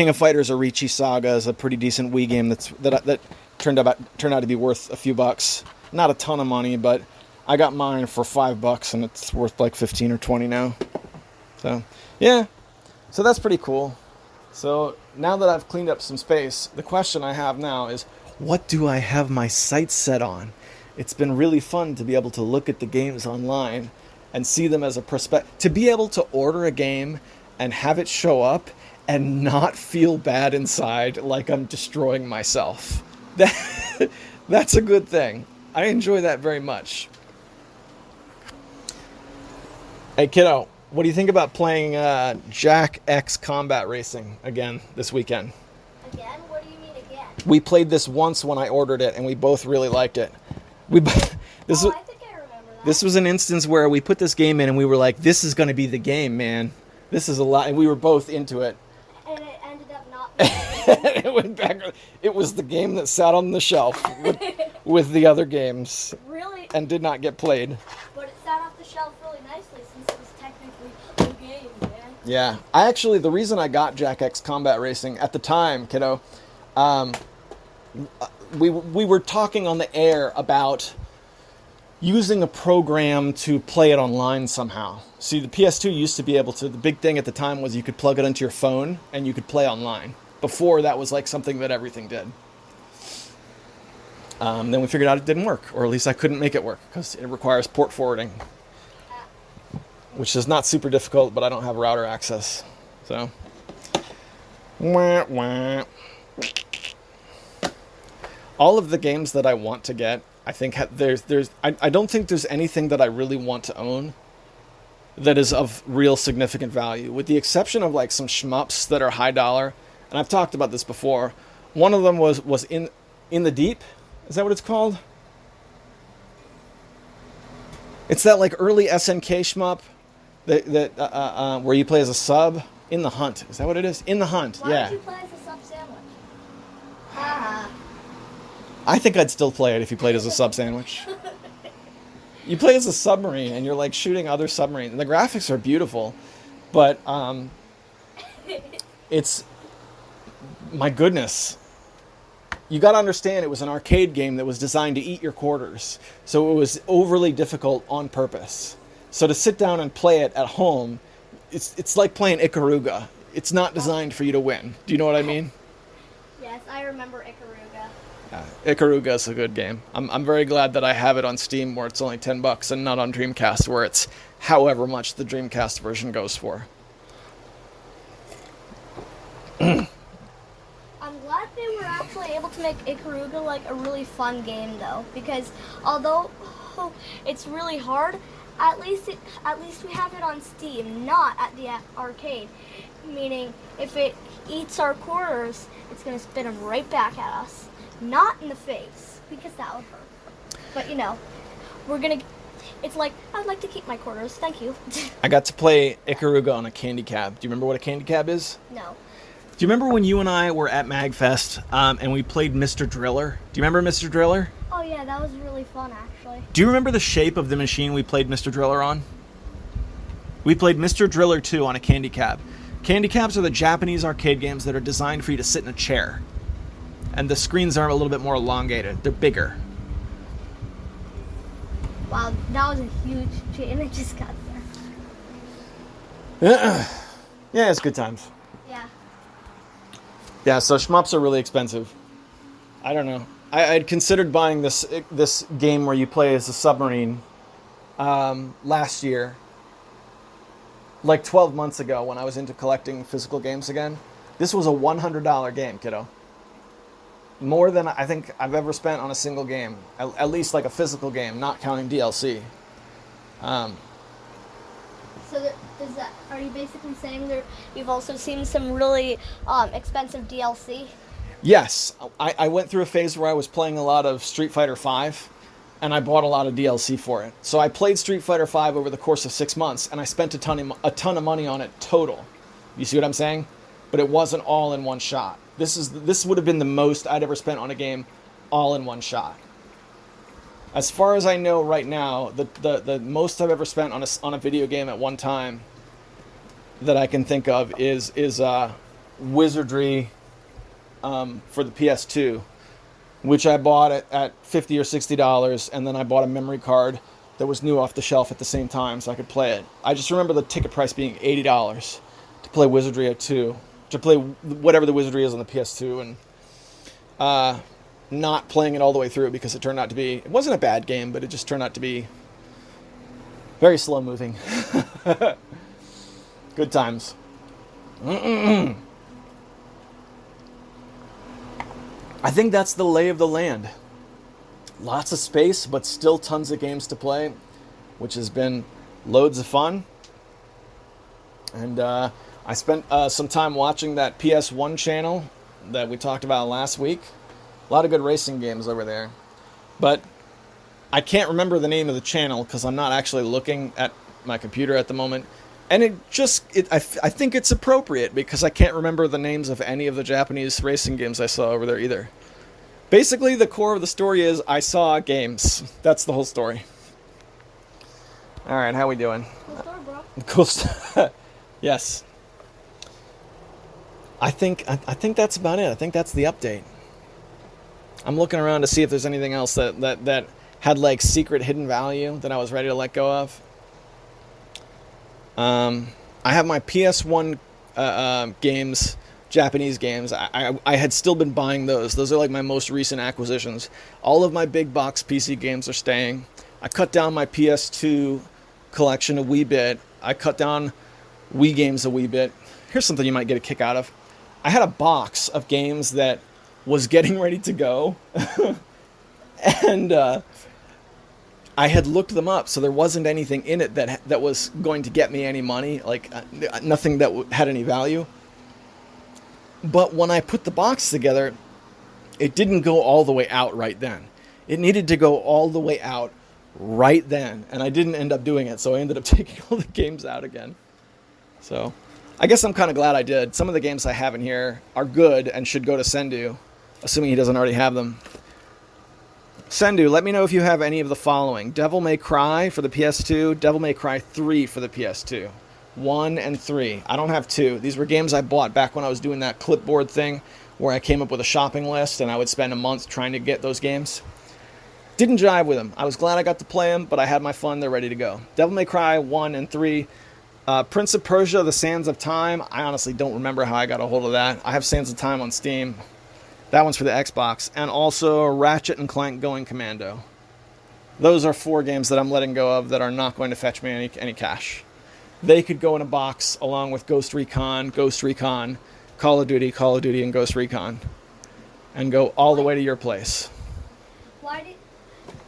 of Fighters Orichi Saga is a pretty decent Wii game that turned out to be worth a few bucks. Not a ton of money, but I got mine for $5 and it's worth like 15 or 20 now. So, yeah. So that's pretty cool. So now that I've cleaned up some space, the question I have now is, what do I have my sights set on? It's been really fun to be able to look at the games online and see them as a perspective. To be able to order a game and have it show up and not feel bad inside like I'm destroying myself. That's a good thing. I enjoy that very much. Hey, kiddo, what do you think about playing Jack X Combat Racing again this weekend? Again? What do you mean again? We played this once when I ordered it, and we both really liked it. I think I remember that. This was an instance where we put this game in, and we were like, this is going to be the game, man. This is a lot, and we were both into it. And it ended up not being the game. It went back. It was the game that sat on the shelf with the other games. Really? And did not get played. But it sat off the shelf really nicely since it was technically the game, man. Yeah. The reason I got Jack X Combat Racing at the time, kiddo, we were talking on the air about using a program to play it online somehow. See, the PS2 used to be able to, the big thing at the time was you could plug it into your phone and you could play online. Before, that was like something that everything did. Then we figured out it didn't work, or at least I couldn't make it work because it requires port forwarding, which is not super difficult, but I don't have router access. So, wah, wah. All of the games that I want to get, I think I don't think there's anything that I really want to own that is of real significant value, with the exception of like some shmups that are high dollar. And I've talked about this before. One of them was in the Deep. Is that what it's called? It's that like early SNK shmup where you play as a sub in the Hunt. Is that what it is? In the Hunt. Why Yeah. don't you play as a sub sandwich? Ah. I think I'd still play it if you played as a sub sandwich. You play as a submarine and you're like shooting other submarines. And the graphics are beautiful, but it's, my goodness. You got to understand it was an arcade game that was designed to eat your quarters. So it was overly difficult on purpose. So to sit down and play it at home, it's like playing Ikaruga. It's not designed for you to win. Do you know what I mean? Yes, I remember Ikaruga. Ikaruga is a good game. I'm very glad that I have it on Steam where it's only $10 and not on Dreamcast where it's however much the Dreamcast version goes for. I'm glad they were actually able to make Ikaruga like a really fun game though, because although it's really hard, at least we have it on Steam, not at the arcade. Meaning, if it eats our quarters, it's gonna spit them right back at us. Not in the face, because that would hurt. But you know, it's like, I'd like to keep my quarters, thank you. I got to play Ikaruga on a candy cab. Do you remember what a candy cab is? No. Do you remember when you and I were at MagFest and we played Mr. Driller? Do you remember Mr. Driller? Oh yeah, that was really fun actually. Do you remember the shape of the machine we played Mr. Driller on? We played Mr. Driller 2 on a candy cab. Candy cabs are the Japanese arcade games that are designed for you to sit in a chair. And the screens are a little bit more elongated. They're bigger. Wow, that was a huge chain I just got there. Yeah, it's good times. Yeah. Yeah, so shmups are really expensive. I don't know. I'd considered buying this game where you play as a submarine last year. Like 12 months ago when I was into collecting physical games again. This was a $100 game, kiddo. More than I think I've ever spent on a single game. At least like a physical game, not counting DLC. So are you basically saying that you've also seen some really expensive DLC? Yes. I went through a phase where I was playing a lot of Street Fighter V, and I bought a lot of DLC for it. So I played Street Fighter V over the course of 6 months, and I spent a ton of money on it total. You see what I'm saying? But it wasn't all in one shot. This would have been the most I'd ever spent on a game all in one shot. As far as I know right now, the most I've ever spent on a video game at one time that I can think of is Wizardry for the PS2, which I bought at $50 or $60, and then I bought a memory card that was new off the shelf at the same time so I could play it. I just remember the ticket price being $80 to play Wizardry at 2. To play whatever the Wizardry is on the PS2, and not playing it all the way through because it turned out to be, it wasn't a bad game, but it just turned out to be very slow moving. Good times. I think that's the lay of the land. Lots of space, but still tons of games to play, which has been loads of fun. And I spent some time watching that PS1 channel that we talked about last week. A lot of good racing games over there. But I can't remember the name of the channel because I'm not actually looking at my computer at the moment. And I think it's appropriate because I can't remember the names of any of the Japanese racing games I saw over there either. Basically, the core of the story is I saw games. That's the whole story. All right, how we doing? Cool story, bro. Cool stuff. Yes. I think that's about it. I think that's the update. I'm looking around to see if there's anything else that had like secret hidden value that I was ready to let go of. I have my PS1 games, Japanese games. I had still been buying those. Those are like my most recent acquisitions. All of my big box PC games are staying. I cut down my PS2 collection a wee bit. I cut down Wii games a wee bit. Here's something you might get a kick out of. I had a box of games that was getting ready to go. And I had looked them up, so there wasn't anything in it that was going to get me any money, like nothing that had any value. But when I put the box together, it didn't go all the way out right then. It needed to go all the way out right then, and I didn't end up doing it, so I ended up taking all the games out again. So I guess I'm kind of glad I did. Some of the games I have in here are good and should go to Sendu, assuming he doesn't already have them. Sendu, let me know if you have any of the following. Devil May Cry for the PS2, Devil May Cry 3 for the PS2. 1 and 3. I don't have 2. These were games I bought back when I was doing that clipboard thing where I came up with a shopping list and I would spend a month trying to get those games. Didn't jive with them. I was glad I got to play them, but I had my fun. They're ready to go. Devil May Cry 1 and 3. Prince of Persia, The Sands of Time. I honestly don't remember how I got a hold of that. I have Sands of Time on Steam. That one's for the Xbox. And also Ratchet and Clank Going Commando. Those are 4 games that I'm letting go of that are not going to fetch me any cash. They could go in a box along with Ghost Recon, Call of Duty, and Ghost Recon. And go all the way to your place.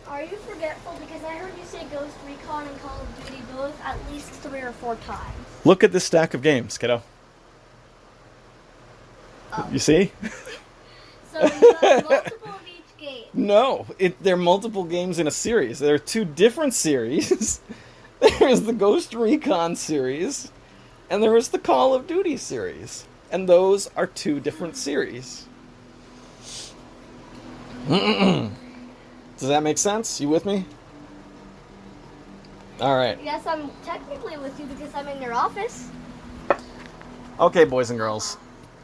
Are you forgetful? Because I heard you say Ghost Recon and Call of Duty both at least 3 or 4 times. Look at this stack of games, kiddo. Oh. You see? So you have multiple of each game. No, they're multiple games in a series. There are 2 different series. There's the Ghost Recon series, and there is the Call of Duty series. And those are 2 different series. Does that make sense? You with me? All right. Yes, I'm technically with you because I'm in your office. Okay, boys and girls.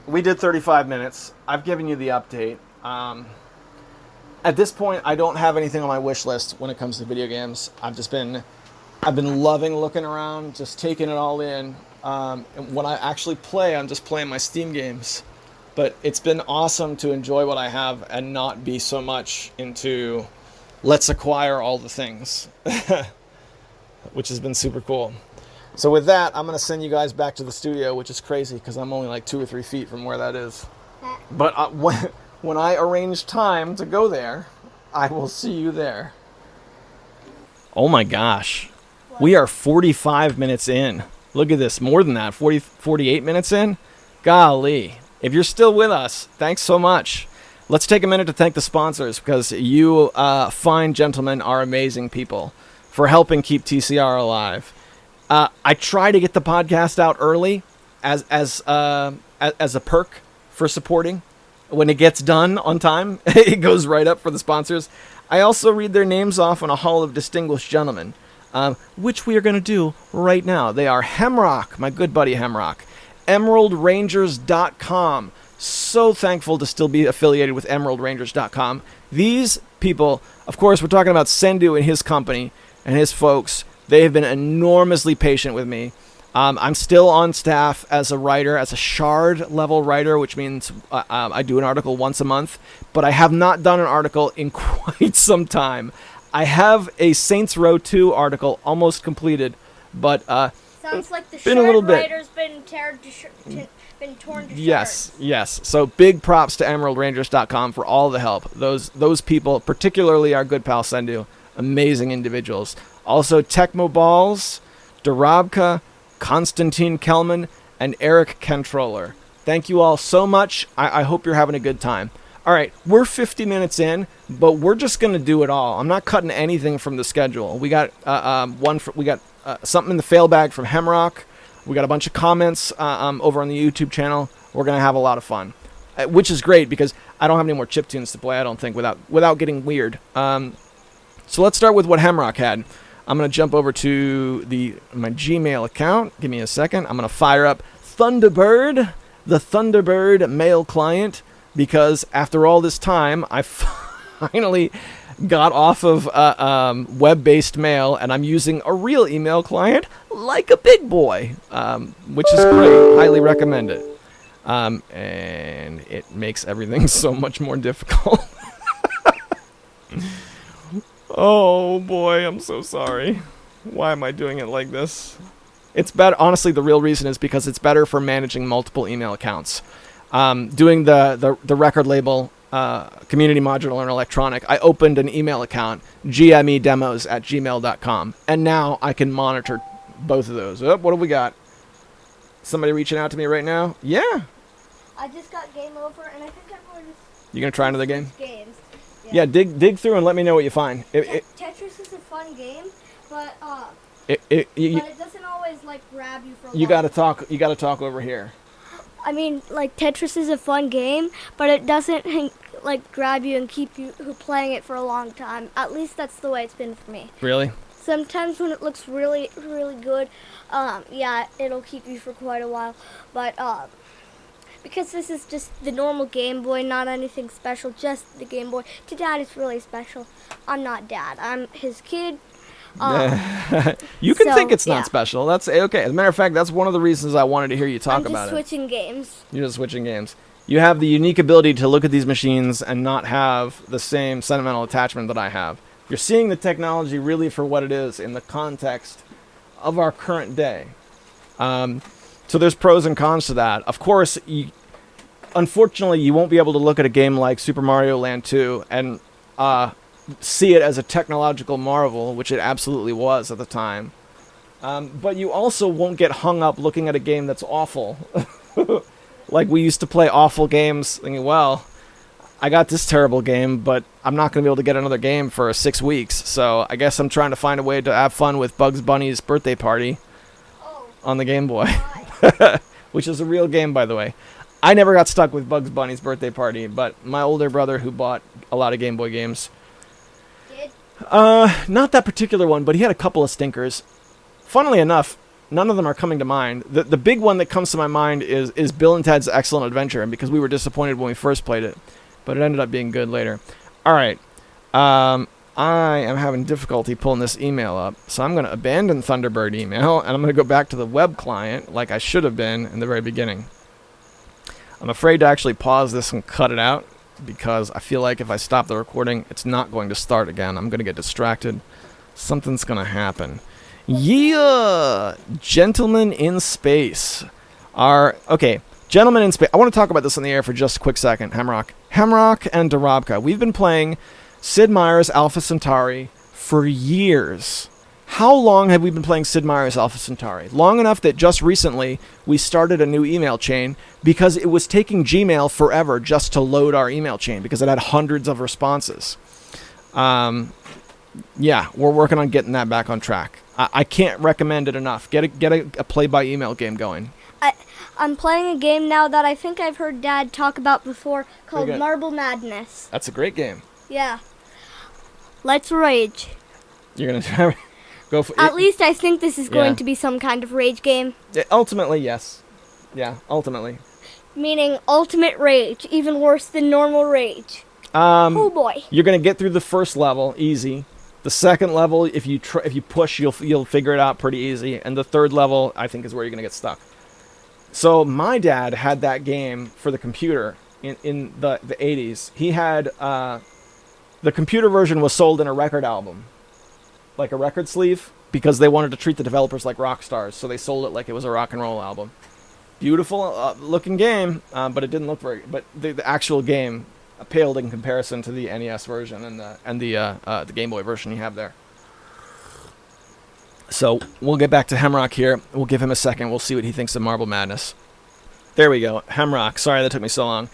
We did 35 minutes. I've given you the update. At this point, I don't have anything on my wish list when it comes to video games. I've been loving looking around, just taking it all in. And when I actually play, I'm just playing my Steam games. But it's been awesome to enjoy what I have and not be so much into let's acquire all the things, which has been super cool. So with that, I'm going to send you guys back to the studio, which is crazy because I'm only like 2 or 3 feet from where that is. But when I arrange time to go there, I will see you there. Oh my gosh. We are 45 minutes in. Look at this. More than that. 48 minutes in? Golly. If you're still with us, thanks so much. Let's take a minute to thank the sponsors because you fine gentlemen are amazing people for helping keep TCR alive. I try to get the podcast out early as a perk for supporting. When it gets done on time, it goes right up for the sponsors. I also read their names off on a hall of distinguished gentlemen, which we are going to do right now. They are Hemrock, my good buddy Hemrock, EmeraldRangers.com. So thankful to still be affiliated with EmeraldRangers.com. These people, of course, we're talking about Sendu and his company and his folks. They have been enormously patient with me. I'm still on staff as a writer, as a shard level writer, which means I do an article once a month, but I have not done an article in quite some time. I have a Saints Row 2 article almost completed, but sounds like the been a little bit. writer's been torn to Yes. So big props to EmeraldRangers.com for all the help. Those people, particularly our good pal Sendu, amazing individuals. Also Tecmo Balls, Dorabka, Konstantin Kelman, and Eric Controller. Thank you all so much. I hope you're having a good time. All right, we're 50 minutes in, but we're just going to do it all. I'm not cutting anything from the schedule. We got something in the fail bag from Hemrock. We got a bunch of comments over on the YouTube channel. We're going to have a lot of fun, which is great because I don't have any more chiptunes to play, I don't think, without getting weird. So let's start with what Hemrock had. I'm going to jump over to my Gmail account. Give me a second. I'm going to fire up Thunderbird, the Thunderbird mail client, because after all this time, I finally got off of web-based mail, and I'm using a real email client like a big boy, which is great. Highly recommend it. And it makes everything so much more difficult. Oh boy, I'm so sorry. Why am I doing it like this? It's better. Honestly, the real reason is because it's better for managing multiple email accounts. Doing the record label community modular and electronic, I opened an email account, gmedemos@gmail.com, and now I can monitor both of those. Oh, what have we got? Somebody reaching out to me right now? Yeah. I just got game over, and I think everyone's... You gonna try another game? Games. Yeah, dig through and let me know what you find. Tetris is a fun game, but But it doesn't always like grab you for. You gotta talk. You gotta talk over here. I mean, like Tetris is a fun game, but it doesn't like grab you and keep you playing it for a long time. At least that's the way it's been for me. Really? Sometimes when it looks really, really good, yeah, it'll keep you for quite a while. But because this is just the normal Game Boy, not anything special, just the Game Boy. To Dad, it's really special. I'm not Dad. I'm his kid. You can think it's yeah. not special. That's okay. As a matter of fact, that's one of the reasons I wanted to hear you talk about it. I'm just switching games. You're just switching games. You have the unique ability to look at these machines and not have the same sentimental attachment that I have. You're seeing the technology really for what it is in the context of our current day. So there's pros and cons to that. Of course, unfortunately, you won't be able to look at a game like Super Mario Land 2 and see it as a technological marvel, which it absolutely was at the time. But you also won't get hung up looking at a game that's awful. Like we used to play awful games thinking, well, I got this terrible game, but I'm not going to be able to get another game for 6 weeks. So I guess I'm trying to find a way to have fun with Bugs Bunny's Birthday Party on the Game Boy. Which is a real game, by the way. I never got stuck with Bugs Bunny's Birthday Party, but my older brother, who bought a lot of Game Boy games, not that particular one, but he had a couple of stinkers. Funnily enough, none of them are coming to mind. The big one that comes to my mind is Bill and Ted's Excellent Adventure, and because we were disappointed when we first played it, but it ended up being good later. All right. I am having difficulty pulling this email up, so I'm going to abandon Thunderbird email, and I'm going to go back to the web client like I should have been in the very beginning. I'm afraid to actually pause this and cut it out, because I feel like if I stop the recording, it's not going to start again. I'm going to get distracted. Something's going to happen. Yeah! Gentlemen in Space are... Okay, Gentlemen in Space. I want to talk about this on the air for just a quick second, Hemrock. Hemrock and Darabka. We've been playing Sid Meier's Alpha Centauri for years. How long have we been playing Sid Meier's Alpha Centauri? Long enough that just recently we started a new email chain because it was taking Gmail forever just to load our email chain because it had hundreds of responses. Yeah, we're working on getting that back on track. I can't recommend it enough. Get a play-by-email game going. I'm playing a game now that I think I've heard Dad talk about before called Marble Madness. That's a great game. Yeah. Let's rage. You're going to try... Go for At least I think this is going to be some kind of rage game. Ultimately, yes. Yeah, ultimately. Meaning ultimate rage, even worse than normal rage. Oh boy. You're going to get through the first level, easy. The second level, if you push, you'll figure it out pretty easy. And the third level, I think, is where you're going to get stuck. So my dad had that game for the computer in the 80s. He had... the computer version was sold in a record album. Like a record sleeve, because they wanted to treat the developers like rock stars, so they sold it like it was a rock and roll album. Beautiful looking game, but it didn't look very... But the actual game paled in comparison to the NES version and the Game Boy version you have there. So we'll get back to Hemrock here. We'll give him a second. We'll see what he thinks of Marble Madness. There we go. Hemrock. Sorry that took me so long.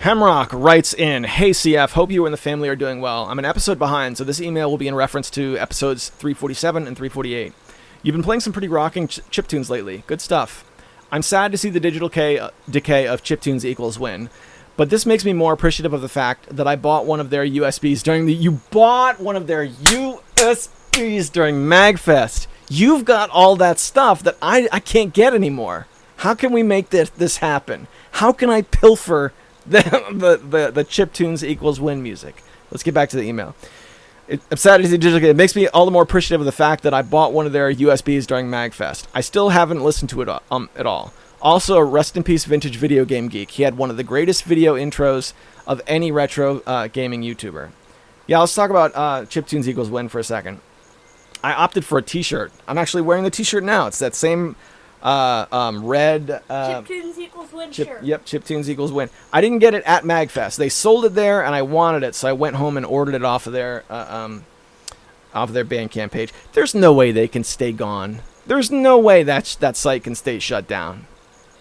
Hemrock writes in, "Hey CF, hope you and the family are doing well. I'm an episode behind, so this email will be in reference to episodes 347 and 348. You've been playing some pretty rocking chiptunes lately. Good stuff. I'm sad to see the digital decay of chiptunes equals win, but this makes me more appreciative of the fact that I bought one of their USBs during the... You bought one of their USBs during MagFest. You've got all that stuff that I can't get anymore. How can we make this happen? How can I pilfer... the chiptunes equals win music?" Let's get back to the email. I'm sad to see digital. It makes me all the more appreciative of the fact that I bought one of their USBs during MagFest. I still haven't listened to it at all. Also, rest in peace, Vintage Video Game Geek. He had one of the greatest video intros of any retro gaming YouTuber. Yeah, let's talk about chiptunes equals win for a second. I opted for a T-shirt. I'm actually wearing the T-shirt now. It's that same red... Chiptunes equals win shirt. Yep, Chiptunes equals win. I didn't get it at MagFest. They sold it there, and I wanted it, so I went home and ordered it off of their Bandcamp page. There's no way they can stay gone. There's no way that site can stay shut down.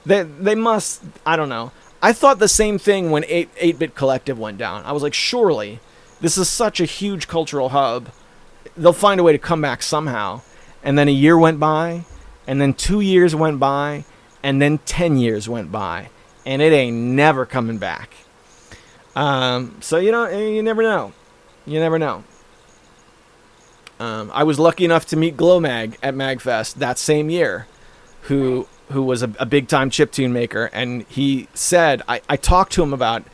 They must... I don't know. I thought the same thing when 8-Bit Collective went down. I was like, surely, this is such a huge cultural hub. they'll find a way to come back somehow. And then a year went by, and then 2 years went by, and then 10 years went by, and it ain't never coming back. So you never know. You never know. I was lucky enough to meet Glowmag at MagFest that same year, who was a big-time chiptune maker, and he said, I talked to him about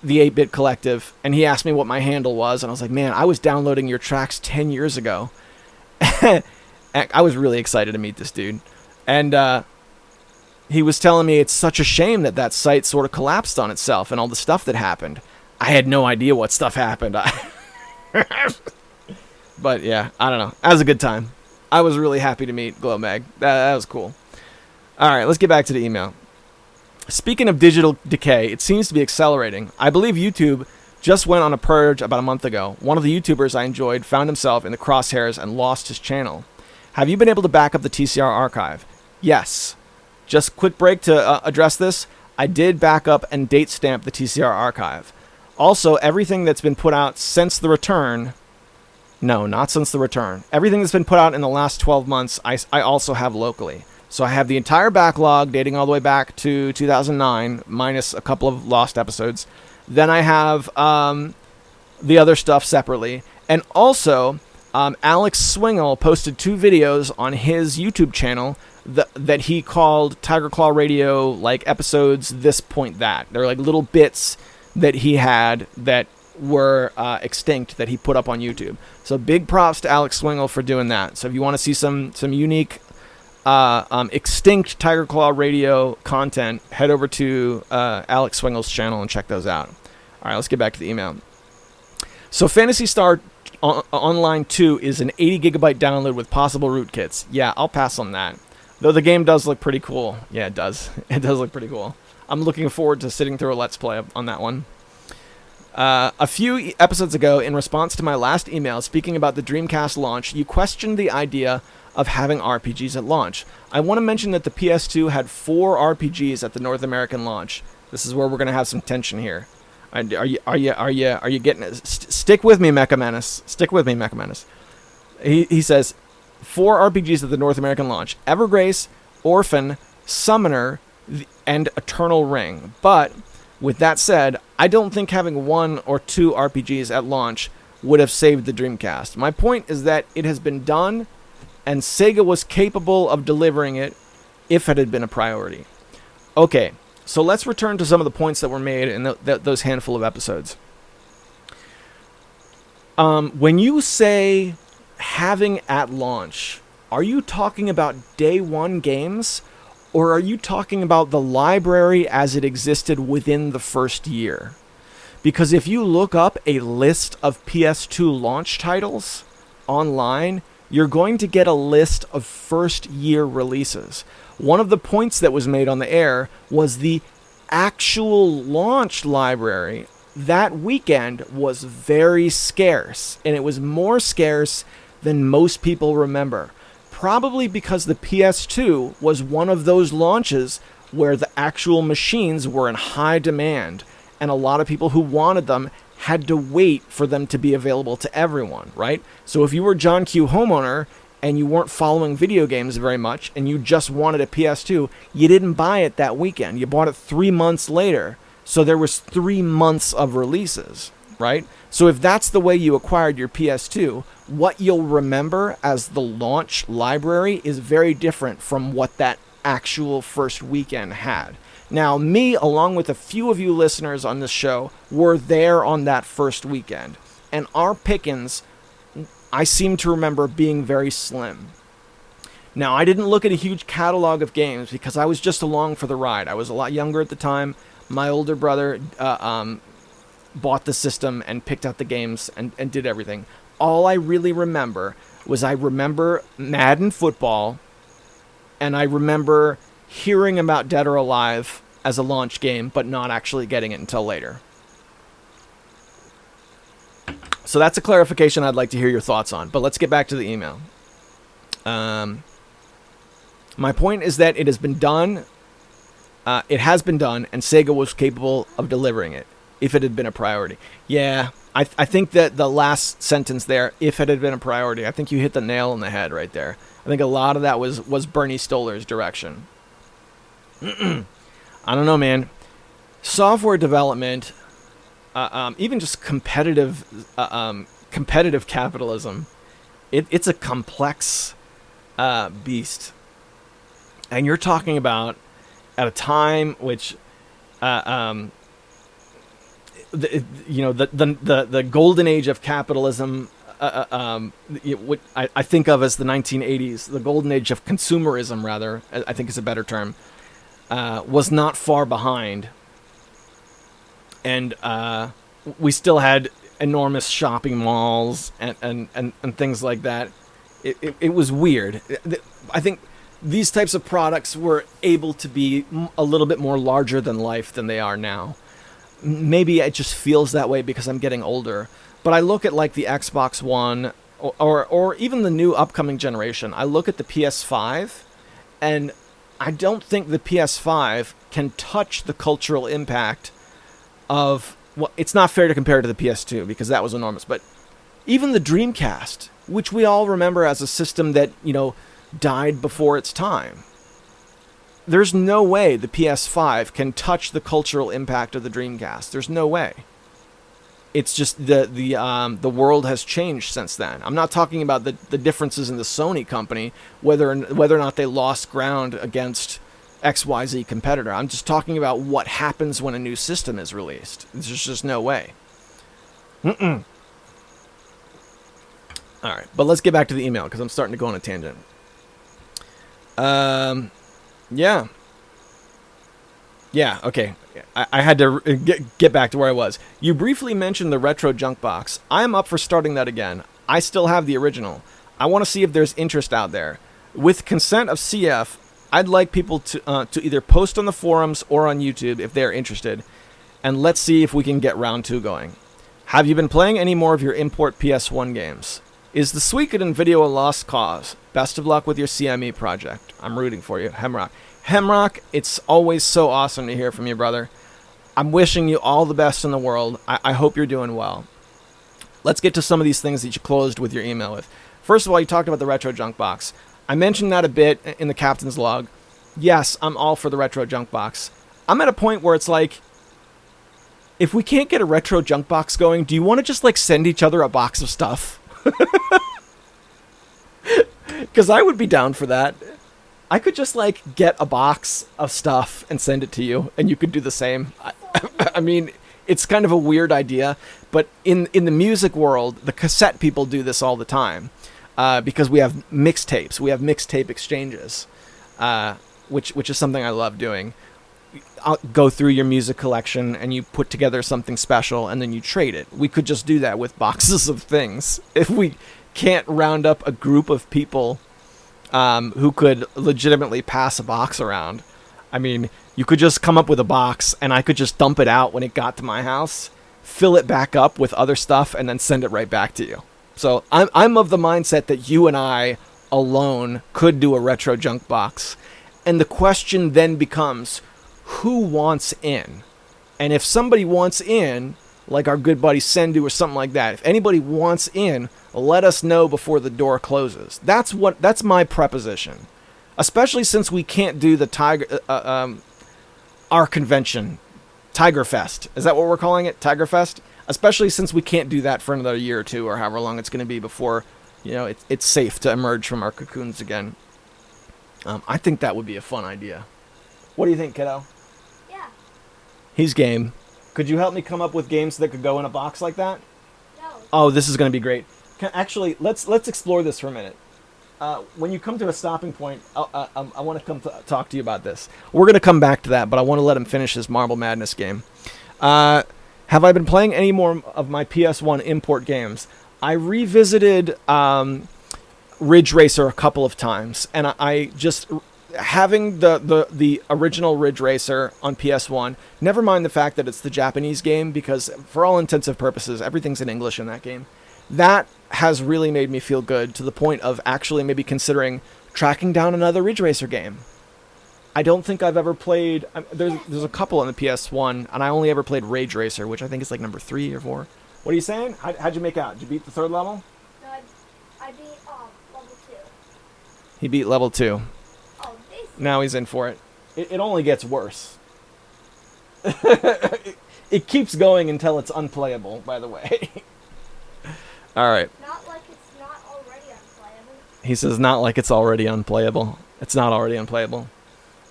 the 8-Bit Collective, and he asked me what my handle was, and I was like, man, I was downloading your tracks 10 years ago. I was really excited to meet this dude. And he was telling me it's such a shame that site sort of collapsed on itself and all the stuff that happened. I had no idea what stuff happened. But yeah, I don't know. That was a good time. I was really happy to meet Glowmag. That was cool. All right, let's get back to the email. Speaking of digital decay, it seems to be accelerating. I believe YouTube just went on a purge about a month ago. One of the YouTubers I enjoyed found himself in the crosshairs and lost his channel. Have you been able to back up the TCR archive? Yes. Just quick break to address this. I did back up and date stamp the TCR archive. Also, everything that's been put out since the return... No, not since the return. Everything that's been put out in the last 12 months, I also have locally. So I have the entire backlog dating all the way back to 2009, minus a couple of lost episodes. Then I have the other stuff separately. And also, Alex Swingle posted 2 videos on his YouTube channel that he called Tiger Claw Radio, like, episodes this point that. They're like little bits that he had that were extinct that he put up on YouTube. So big props to Alex Swingle for doing that. So if you want to see some unique extinct Tiger Claw Radio content, head over to Alex Swingle's channel and check those out. All right, let's get back to the email. So Phantasy Star Online 2 is an 80 gigabyte download with possible rootkits. Yeah, I'll pass on that. Though the game does look pretty cool. Yeah, it does. It does look pretty cool. I'm looking forward to sitting through a Let's Play on that one. A few episodes ago, in response to my last email speaking about the Dreamcast launch, you questioned the idea of having RPGs at launch. I want to mention that the PS2 had 4 RPGs at the North American launch. This is where we're going to have some tension here. Are you getting it? Stick with me, Mecha Menace. Stick with me, Mecha Menace. He says 4 RPGs at the North American launch: Evergrace, Orphan, Summoner, and Eternal Ring. But with that said, I don't think having 1 or 2 RPGs at launch would have saved the Dreamcast. My point is that it has been done, and Sega was capable of delivering it if it had been a priority. Okay, so let's return to some of the points that were made in those handful of episodes. When you say having at launch, are you talking about day one games? Or are you talking about the library as it existed within the first year? Because if you look up a list of PS2 launch titles online, you're going to get a list of first-year releases. One of the points that was made on the air was the actual launch library that weekend was very scarce, and it was more scarce than most people remember. Probably because the PS2 was one of those launches where the actual machines were in high demand, and a lot of people who wanted them had to wait for them to be available to everyone, right? So if you were John Q. homeowner and you weren't following video games very much and you just wanted a PS2, you didn't buy it that weekend. You bought it 3 months later. So there was 3 months of releases, right? So if that's the way you acquired your PS2, what you'll remember as the launch library is very different from what that actual first weekend had. Now, me, along with a few of you listeners on this show, were there on that first weekend. And our pickings, I seem to remember being very slim. Now, I didn't look at a huge catalog of games because I was just along for the ride. I was a lot younger at the time. My older brother bought the system and picked out the games and did everything. All I really remember was I remember Madden football, and I remember hearing about Dead or Alive as a launch game, but not actually getting it until later. So that's a clarification I'd like to hear your thoughts on, but let's get back to the email. My point is that it has been done, and Sega was capable of delivering it. if it had been a priority. Yeah, I think that the last sentence there, if it had been a priority, I think you hit the nail on the head right there. I think a lot of that was Bernie Stoller's direction. I don't know, man. Software development, even just competitive capitalism, it's a complex beast. And you're talking about at a time which, the golden age of capitalism, I think of as the 1980s, the golden age of consumerism, rather, I think is a better term, was not far behind. And we still had enormous shopping malls and things like that. It was weird. I think these types of products were able to be a little bit more larger than life than they are now. Maybe it just feels that way because I'm getting older. But I look at like the Xbox One or even the new upcoming generation. I look at the PS5, and I don't think the PS5 can touch the cultural impact of... Well, it's not fair to compare it to the PS2 because that was enormous. But even the Dreamcast, which we all remember as a system that, died before its time. There's no way the PS5 can touch the cultural impact of the Dreamcast. There's no way. It's just the world has changed since then. I'm not talking about the differences in the Sony company, whether or not they lost ground against XYZ competitor. I'm just talking about what happens when a new system is released. There's just no way. All right, but let's get back to the email because I'm starting to go on a tangent. Yeah, okay. I had to get back to where I was. You briefly mentioned the retro junk box. I'm up for starting that again. I still have the original. I want to see if there's interest out there. With consent of CF, I'd like people to either post on the forums or on YouTube if they're interested, and let's see if we can get round 2 going. Have you been playing any more of your import PS1 games? Is the Suikoden video a lost cause? Best of luck with your CME project. I'm rooting for you, Hemrock. Hemrock, it's always so awesome to hear from you, brother. I'm wishing you all the best in the world. I hope you're doing well. Let's get to some of these things that you closed with your email with. First of all, you talked about the retro junk box. I mentioned that a bit in the captain's log. Yes, I'm all for the retro junk box. I'm at a point where it's like, if we can't get a retro junk box going, do you want to just like send each other a box of stuff? Because I would be down for that. I could just like get a box of stuff and send it to you, and you could do the same. I mean, it's kind of a weird idea, but in the music world, the cassette people do this all the time. Because we have mixtapes. We have mixtape exchanges, which is something I love doing. I'll go through your music collection and you put together something special and then you trade it. We could just do that with boxes of things. If we can't round up a group of people who could legitimately pass a box around, I mean, you could just come up with a box and I could just dump it out when it got to my house, fill it back up with other stuff, and then send it right back to you. So I'm of the mindset that you and I alone could do a retro junk box. And the question then becomes, who wants in? And if somebody wants in, like our good buddy Sendu or something like that, if anybody wants in, let us know before the door closes. That's my preposition. Especially since we can't do the our convention, Tiger Fest. Is that what we're calling it? Tiger Fest? Especially since we can't do that for another year or two, or however long it's going to be before, it's safe to emerge from our cocoons again. I think that would be a fun idea. What do you think, kiddo? Yeah. He's game. Could you help me come up with games that could go in a box like that? No. Oh, this is going to be great. Actually, let's explore this for a minute. When you come to a stopping point, I want to come talk to you about this. We're going to come back to that, but I want to let him finish his Marble Madness game. Have I been playing any more of my PS1 import games? I revisited Ridge Racer a couple of times, and I just... having the original Ridge Racer on PS1, never mind the fact that it's the Japanese game, because for all intents and purposes, everything's in English in that game. That has really made me feel good to the point of actually maybe considering tracking down another Ridge Racer game. I don't think I've ever played. There's a couple on the PS1, and I only ever played Rage Racer, which I think is like number 3 or 4. What are you saying? How'd you make out? Did you beat the 3rd level? No, I beat level 2. He beat level 2. Oh, this. Now he's in for it. It only gets worse. It keeps going until it's unplayable, by the way. All right. Not like it's not already unplayable. He says not like it's already unplayable. It's not already unplayable.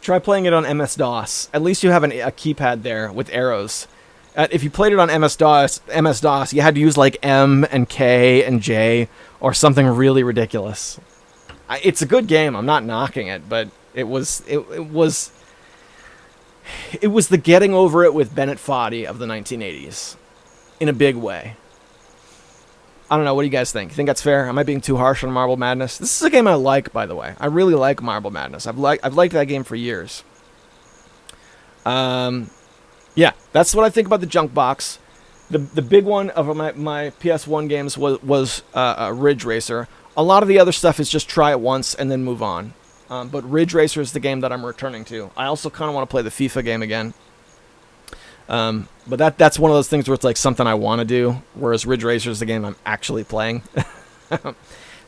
Try playing it on MS-DOS. At least you have a keypad there with arrows. If you played it on MS-DOS, you had to use like M and K and J or something really ridiculous. It's a good game. I'm not knocking it, but it was the getting over it with Bennett Foddy of the 1980s in a big way. I don't know. What do you guys think? You think that's fair? Am I being too harsh on Marble Madness? This is a game I like, by the way. I really like Marble Madness. I've liked that game for years. Yeah, that's what I think about the junk box. The big one of my PS1 games was Ridge Racer. A lot of the other stuff is just try it once and then move on. But Ridge Racer is the game that I'm returning to. I also kind of want to play the FIFA game again. But that's one of those things where it's like something I want to do, whereas Ridge Racer is the game I'm actually playing.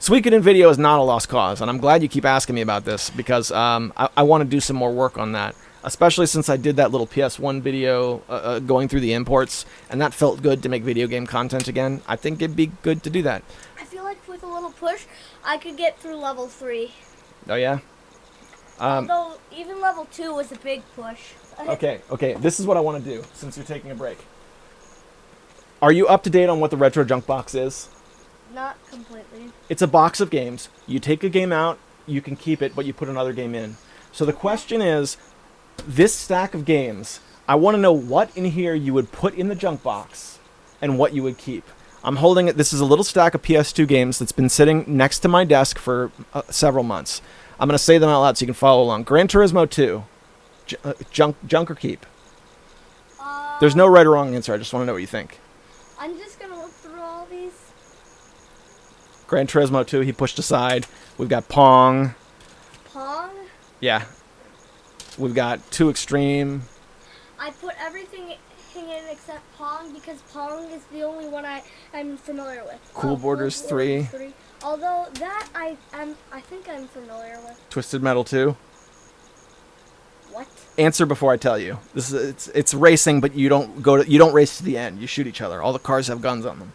Suikoden Video is not a lost cause, and I'm glad you keep asking me about this, because I want to do some more work on that, especially since I did that little PS1 video going through the imports, and that felt good to make video game content again. I think it'd be good to do that. I feel like with a little push, I could get through level 3. Oh, yeah? Although, even level 2 was a big push. Okay, this is what I want to do, since you're taking a break. Are you up to date on what the Retro Junk Box is? Not completely. It's a box of games. You take a game out, you can keep it, but you put another game in. So the question is, this stack of games, I want to know what in here you would put in the junk box and what you would keep. I'm holding it. This is a little stack of PS2 games that's been sitting next to my desk for several months. I'm going to say them out loud so you can follow along. Gran Turismo 2. Junk or keep? There's no right or wrong answer. I just want to know what you think. I'm just going to look through all these. Gran Turismo 2, he pushed aside. We've got Pong. Pong? Yeah. We've got 2 Extreme. I put everything in except Pong because Pong is the only one I'm familiar with. Cool Borders 3. Although that I think I'm familiar with. Twisted Metal 2. What? Answer before I tell you. This is it's racing, but you don't race to the end. You shoot each other. All the cars have guns on them.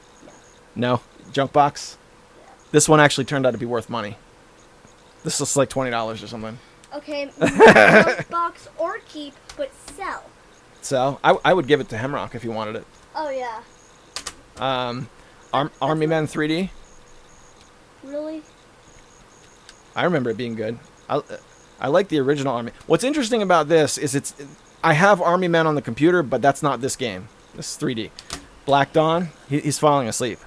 No? Junk box? Yeah. This one actually turned out to be worth money. This is like $20 or something. Okay, junk box or keep, but sell. So I would give it to Hemrock if you wanted it. Oh yeah. Army Men 3D. Really? I remember it being good. I like the original Army. What's interesting about this is I have Army Men on the computer, but that's not this game. This is 3D. Black Dawn. He's falling asleep.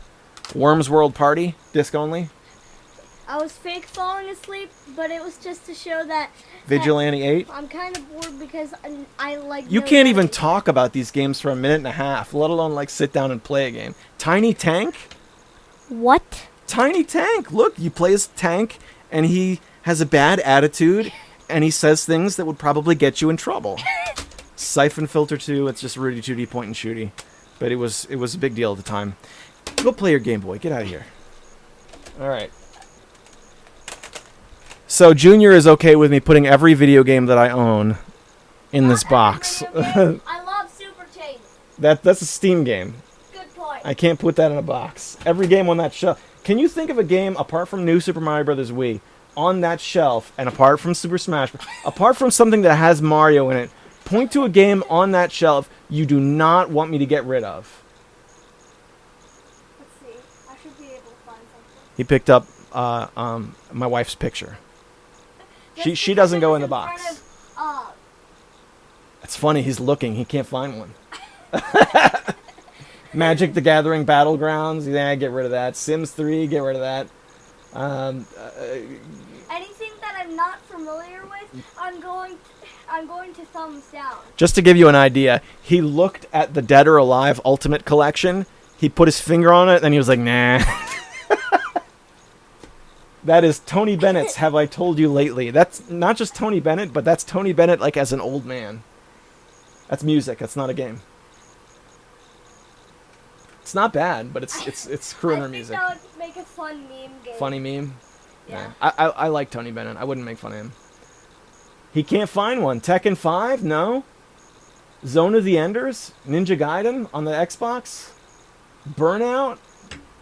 Worms World Party. Disc only. I was fake falling asleep, but it was just to show that Vigilante 8. I'm kind of bored because I like. You can't even talk about these games for a minute and a half, let alone like sit down and play a game. Tiny Tank? What? Tiny Tank. Look, you play as Tank, and he has a bad attitude, and he says things that would probably get you in trouble. Siphon Filter 2. It's just Rudy Tooty point and shooty, but it was a big deal at the time. Go play your Game Boy. Get out of here. All right. So Junior is okay with me putting every video game that I own in this box. I love Super Chains. That's a Steam game. Good point. I can't put that in a box. Every game on that shelf. Can you think of a game apart from New Super Mario Bros. Wii on that shelf, and apart from Super Smash, apart from something that has Mario in it, point to a game on that shelf you do not want me to get rid of? Let's see. I should be able to find something. He picked up my wife's picture. She doesn't go in the box. It's funny, he's looking. He can't find one. Magic the Gathering Battlegrounds. Yeah, get rid of that. Sims 3, get rid of that. Anything that I'm not familiar with, I'm going to thumbs down. Just to give you an idea, he looked at the Dead or Alive Ultimate Collection. He put his finger on it, and he was like, nah. That is Tony Bennett's Have I Told You Lately. That's not just Tony Bennett, but that's Tony Bennett like as an old man. That's music. That's not a game. It's not bad, but it's crooner music. I think that would make a fun meme game. Funny meme? Yeah. I like Tony Bennett. I wouldn't make fun of him. He can't find one. Tekken 5? No. Zone of the Enders? Ninja Gaiden on the Xbox? Burnout?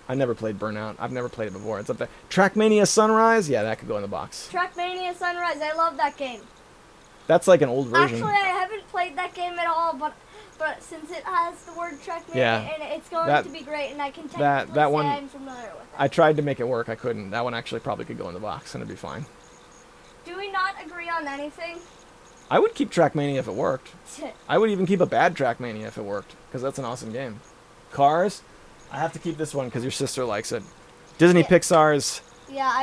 I never played Burnout. I've never played it before. It's up there. Trackmania Sunrise? Yeah, that could go in the box. Trackmania Sunrise. I love that game. That's like an old version. Actually, I haven't played that game at all, but since it has the word Trackmania in it, it's going to be great, and I can technically say I'm familiar with it. I tried to make it work. I couldn't. That one actually probably could go in the box, and it'd be fine. Do we not agree on anything? I would keep Trackmania if it worked. I would even keep a bad Trackmania if it worked, because that's an awesome game. Cars? I have to keep this one because your sister likes it. Disney Pixar's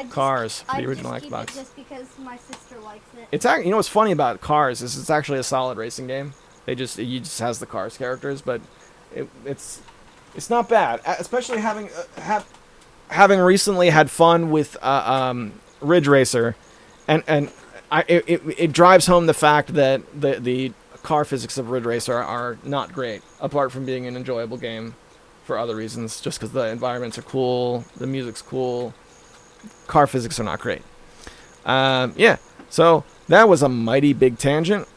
Cars for the original Xbox. Xbox. Just because my sister likes it. It's you know what's funny about Cars is it's actually a solid racing game. It just has the Cars characters, but it's not bad. Especially having recently had fun with Ridge Racer, and it drives home the fact that the car physics of Ridge Racer are not great, apart from being an enjoyable game for other reasons, just because the environments are cool, the music's cool. Car physics are not great. Yeah, so that was a mighty big tangent.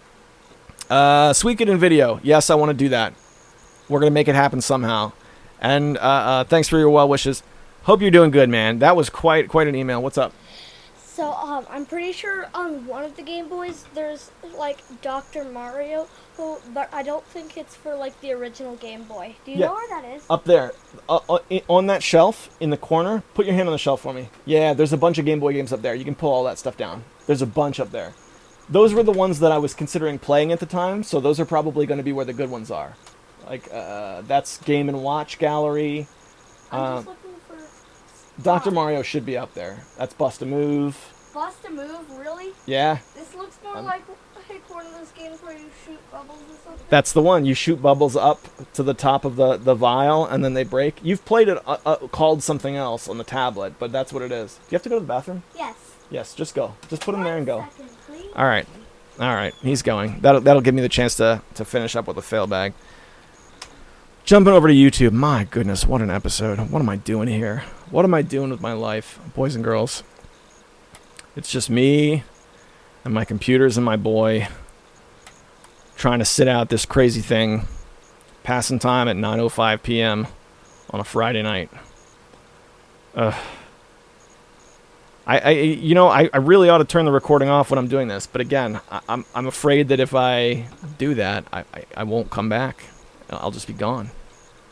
Sweet in video. Yes, I want to do that. We're going to make it happen somehow. And thanks for your well wishes. Hope you're doing good, man. That was quite an email. What's up? So, I'm pretty sure on one of the Game Boys there's, like, Dr. Mario, but I don't think it's for, like, the original Game Boy. Do you know where that is? Up there. On that shelf in the corner. Put your hand on the shelf for me. Yeah, there's a bunch of Game Boy games up there. You can pull all that stuff down. There's a bunch up there. Those were the ones that I was considering playing at the time, so those are probably going to be where the good ones are. Like, that's Game & Watch Gallery. I'm just looking for... Dr. Mario should be up there. That's Bust a Move. Bust a Move? Really? Yeah. This looks more like one of those games where you shoot bubbles or something. That's the one. You shoot bubbles up to the top of the vial, and then they break. You've played it called something else on the tablet, but that's what it is. Do you have to go to the bathroom? Yes. Yes, just go. Just put him there and go. Second, please. All right. He's going. That'll give me the chance to finish up with a fail bag. Jumping over to YouTube. My goodness, what an episode. What am I doing here? What am I doing with my life, boys and girls? It's just me and my computers and my boy trying to sit out this crazy thing, passing time at 9:05 p.m. on a Friday night. I really ought to turn the recording off when I'm doing this, but again, I'm afraid that if I do that, I won't come back. I'll just be gone.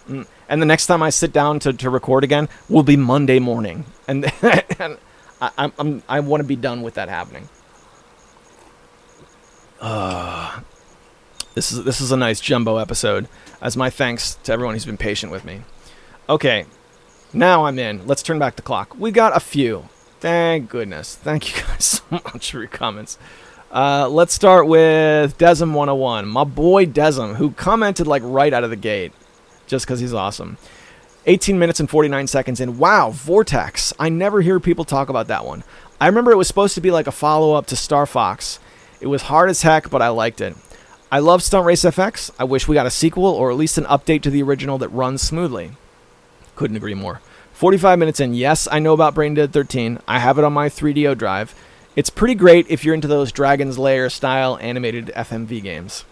And the next time I sit down to record again will be Monday morning, and I want to be done with that happening. This is a nice jumbo episode, as my thanks to everyone who's been patient with me. Okay, now I'm in. Let's turn back the clock. We got a few. Thank goodness. Thank you guys so much for your comments. Let's start with Desm101. My boy Desm, who commented like right out of the gate, just because he's awesome. 18 minutes and 49 seconds in. Wow, Vortex. I never hear people talk about that one. I remember it was supposed to be like a follow-up to Star Fox. It was hard as heck, but I liked it. I love Stunt Race FX. I wish we got a sequel or at least an update to the original that runs smoothly. Couldn't agree more. 45 minutes in. Yes, I know about Brain Dead 13. I have it on my 3DO drive. It's pretty great if you're into those Dragon's Lair style animated FMV games.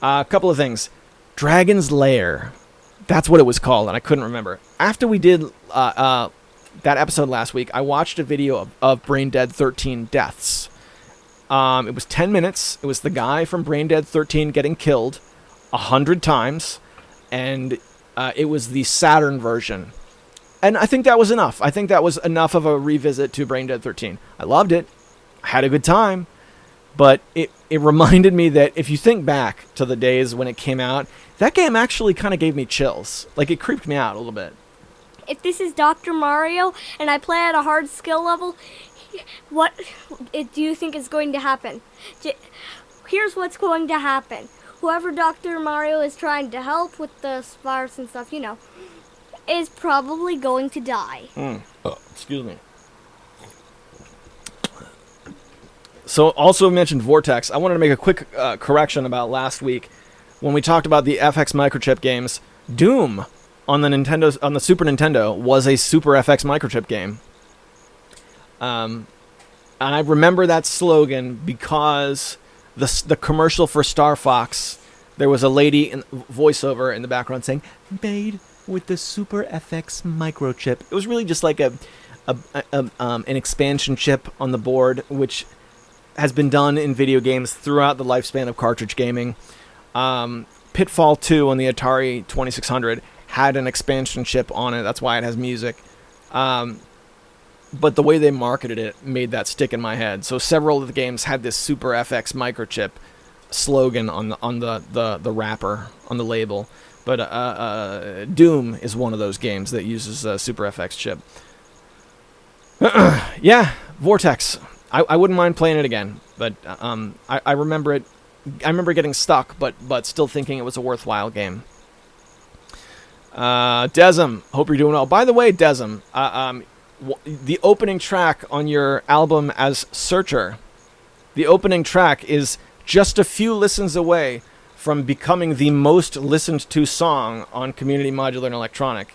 A couple of things. Dragon's Lair. That's what it was called, and I couldn't remember. After we did that episode last week, I watched a video of Brain Dead 13 deaths. It was 10 minutes. It was the guy from Brain Dead 13 getting killed 100 times, and it was the Saturn version. And I think that was enough. I think that was enough of a revisit to Brain Dead 13. I loved it. I had a good time. But it reminded me that if you think back to the days when it came out, that game actually kind of gave me chills. Like, it creeped me out a little bit. If this is Dr. Mario and I play at a hard skill level, what do you think is going to happen? Here's what's going to happen. Whoever Dr. Mario is trying to help with the virus and stuff, is probably going to die. Oh, excuse me. So also mentioned Vortex. I wanted to make a quick correction about last week when we talked about the FX microchip games. Doom on the Super Nintendo was a Super FX microchip game. And I remember that slogan because the commercial for Star Fox, there was a lady in voiceover in the background saying, "Made with the Super FX microchip." It was really just like an expansion chip on the board, which has been done in video games throughout the lifespan of cartridge gaming. Pitfall 2 on the Atari 2600 had an expansion chip on it. That's why it has music. But the way they marketed it made that stick in my head. So several of the games had this Super FX microchip slogan on the wrapper, on the label. But Doom is one of those games that uses a Super FX chip. Yeah, Vortex. I wouldn't mind playing it again, but I remember it. I remember getting stuck, but still thinking it was a worthwhile game. Desm, hope you're doing well. By the way, Desm, the opening track on your album as Searcher, the opening track is just a few listens away from becoming the most listened to song on Community Modular and Electronic.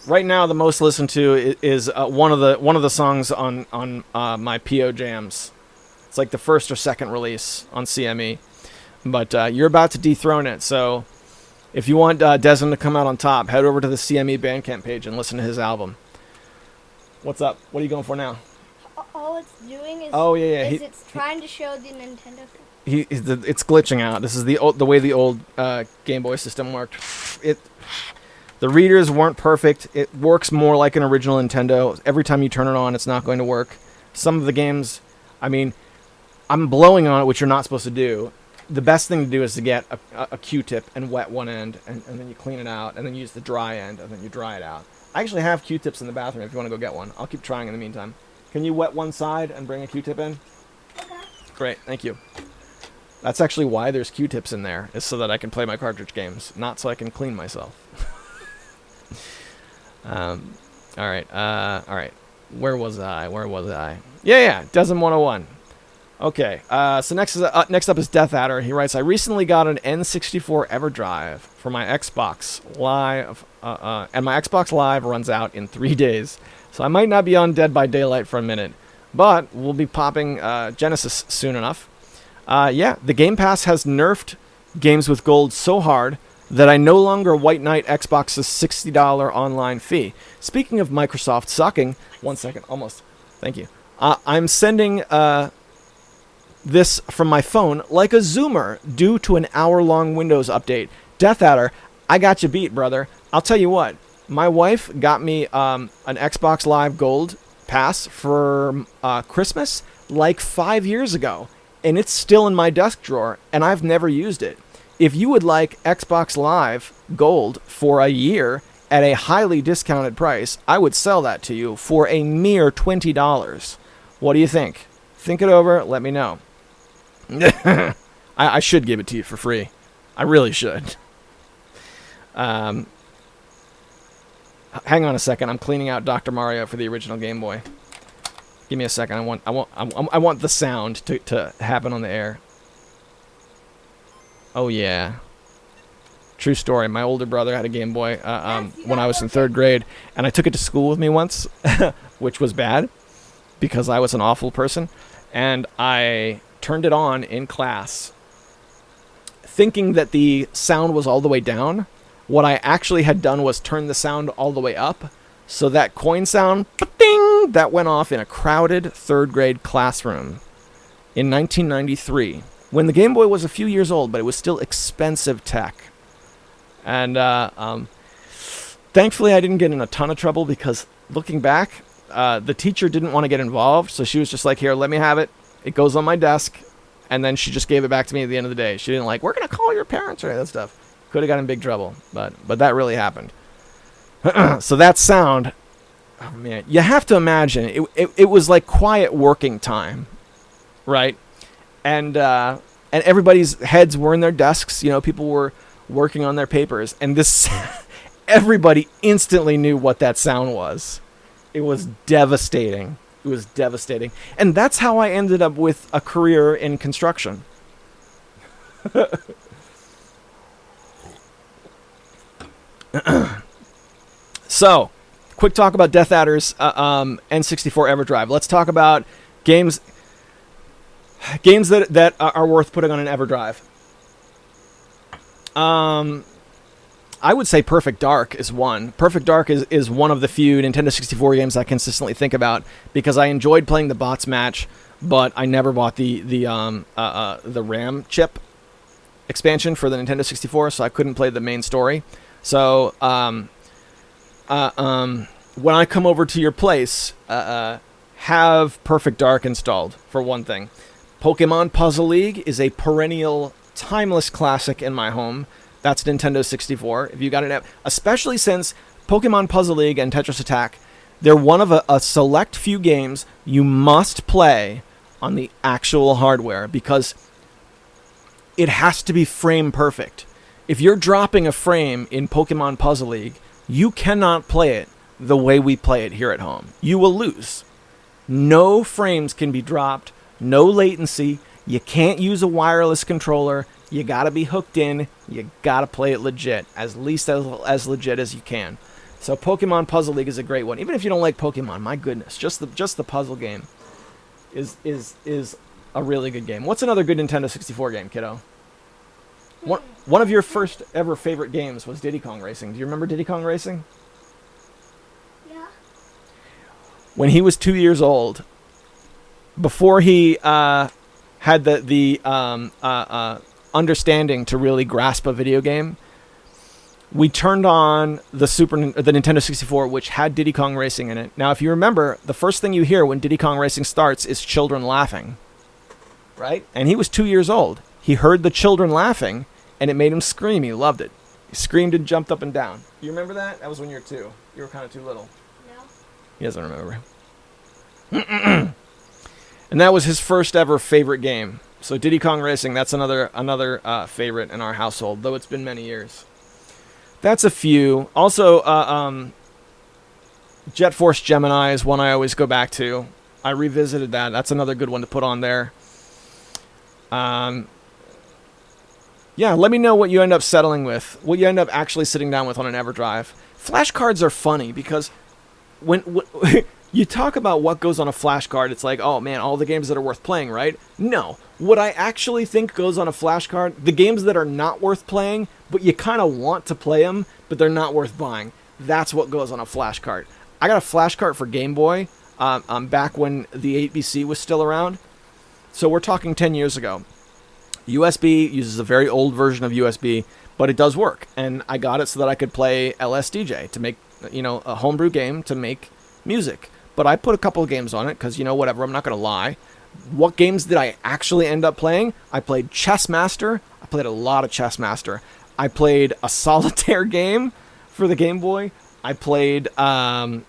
Right now, the most listened to is one of the songs on my PO Jams. It's like the first or second release on CME, but you're about to dethrone it. So, if you want Desmond to come out on top, head over to the CME Bandcamp page and listen to his album. What's up? What are you going for now? All it's doing is it's trying to show the Nintendo. It's glitching out. This is the way the old Game Boy system worked. The readers weren't perfect. It works more like an original Nintendo. Every time you turn it on, it's not going to work. Some of the games, I mean, I'm blowing on it, which you're not supposed to do. The best thing to do is to get a Q-tip and wet one end, and then you clean it out, and then use the dry end, and then you dry it out. I actually have Q-tips in the bathroom if you want to go get one. I'll keep trying in the meantime. Can you wet one side and bring a Q-tip in? Okay. Great, thank you. That's actually why there's Q-tips in there, is so that I can play my cartridge games, not so I can clean myself. All right. Where was I? Yeah, Desm 101. Okay, so next up is Death Adder. He writes, I recently got an N64 EverDrive for my Xbox Live, and my Xbox Live runs out in 3 days, so I might not be on Dead by Daylight for a minute, but we'll be popping Genesis soon enough. The Game Pass has nerfed games with gold so hard that I no longer White Knight Xbox's $60 online fee. Speaking of Microsoft sucking, 1 second, almost. Thank you. I'm sending this from my phone like a zoomer due to an hour-long Windows update. Death Adder, I got you beat, brother. I'll tell you what. My wife got me an Xbox Live Gold Pass for Christmas like 5 years ago, and it's still in my desk drawer, and I've never used it. If you would like Xbox Live Gold for a year at a highly discounted price, I would sell that to you for a mere $20. What do you think? Think it over. Let me know. I should give it to you for free. I really should. Hang on a second. I'm cleaning out Dr. Mario for the original Game Boy. Give me a second. I want the sound to happen on the air. Oh yeah. True story. My older brother had a Game Boy when I was in 3rd grade, and I took it to school with me once, which was bad because I was an awful person, and I turned it on in class thinking that the sound was all the way down. What I actually had done was turn the sound all the way up, so that coin sound, ding, that went off in a crowded 3rd grade classroom in 1993. When the Game Boy was a few years old, but it was still expensive tech. And thankfully I didn't get in a ton of trouble because looking back, the teacher didn't want to get involved, so she was just like, here, let me have it. It goes on my desk. And then she just gave it back to me at the end of the day. She didn't like, we're going to call your parents or any of that stuff. Could have got in big trouble, but that really happened. So that sound, oh man, you have to imagine, it was like quiet working time, right? And everybody's heads were in their desks. You know, people were working on their papers, and this everybody instantly knew what that sound was. It was devastating. devastating. And that's how I ended up with a career in construction. So, quick talk about Death Adder's N64 EverDrive. Let's talk about games that are worth putting on an EverDrive. I would say Perfect Dark is one. Perfect Dark is one of the few Nintendo 64 games I consistently think about because I enjoyed playing the bots match, but I never bought the RAM chip expansion for the Nintendo 64, so I couldn't play the main story. So when I come over to your place, have Perfect Dark installed, for one thing. Pokemon Puzzle League is a perennial, timeless classic in my home. That's Nintendo 64. If you got it, especially since Pokemon Puzzle League and Tetris Attack, they're one of a select few games you must play on the actual hardware because it has to be frame perfect. If you're dropping a frame in Pokemon Puzzle League, you cannot play it the way we play it here at home. You will lose. No frames can be dropped, no latency. You can't use a wireless controller. You gotta be hooked in. You gotta play it legit, as least as legit as you can. So Pokemon Puzzle League is a great one. Even if you don't like Pokemon, my goodness, just the puzzle game is a really good game. What's another good Nintendo 64 game, kiddo? One of your first ever favorite games was Diddy Kong Racing. Do you remember Diddy Kong Racing? Yeah. When he was 2 years old, before he had the understanding to really grasp a video game, we turned on the Nintendo 64, which had Diddy Kong Racing in it. Now, if you remember, the first thing you hear when Diddy Kong Racing starts is children laughing, right? And he was 2 years old. He heard the children laughing, and it made him scream. He loved it. He screamed and jumped up and down. You remember that? That was when you were 2. You were kind of too little. No. He doesn't remember. And that was his first ever favorite game. So Diddy Kong Racing, that's another favorite in our household, though it's been many years. That's a few. Also, Jet Force Gemini is one I always go back to. I revisited that. That's another good one to put on there. Yeah, let me know what you end up settling with, what you end up actually sitting down with on an EverDrive. Flashcards are funny because when you talk about what goes on a flashcard, it's like, oh man, all the games that are worth playing, right? No. What I actually think goes on a flashcard, the games that are not worth playing, but you kind of want to play them, but they're not worth buying. That's what goes on a flashcard. I got a flashcard for Game Boy back when the 8BC was still around. So we're talking 10 years ago. USB uses a very old version of USB, but it does work. And I got it so that I could play LSDJ to make, a homebrew game to make music. But I put a couple of games on it because, whatever, I'm not going to lie. What games did I actually end up playing? I played Chess Master. I played a lot of Chess Master. I played a solitaire game for the Game Boy. I played played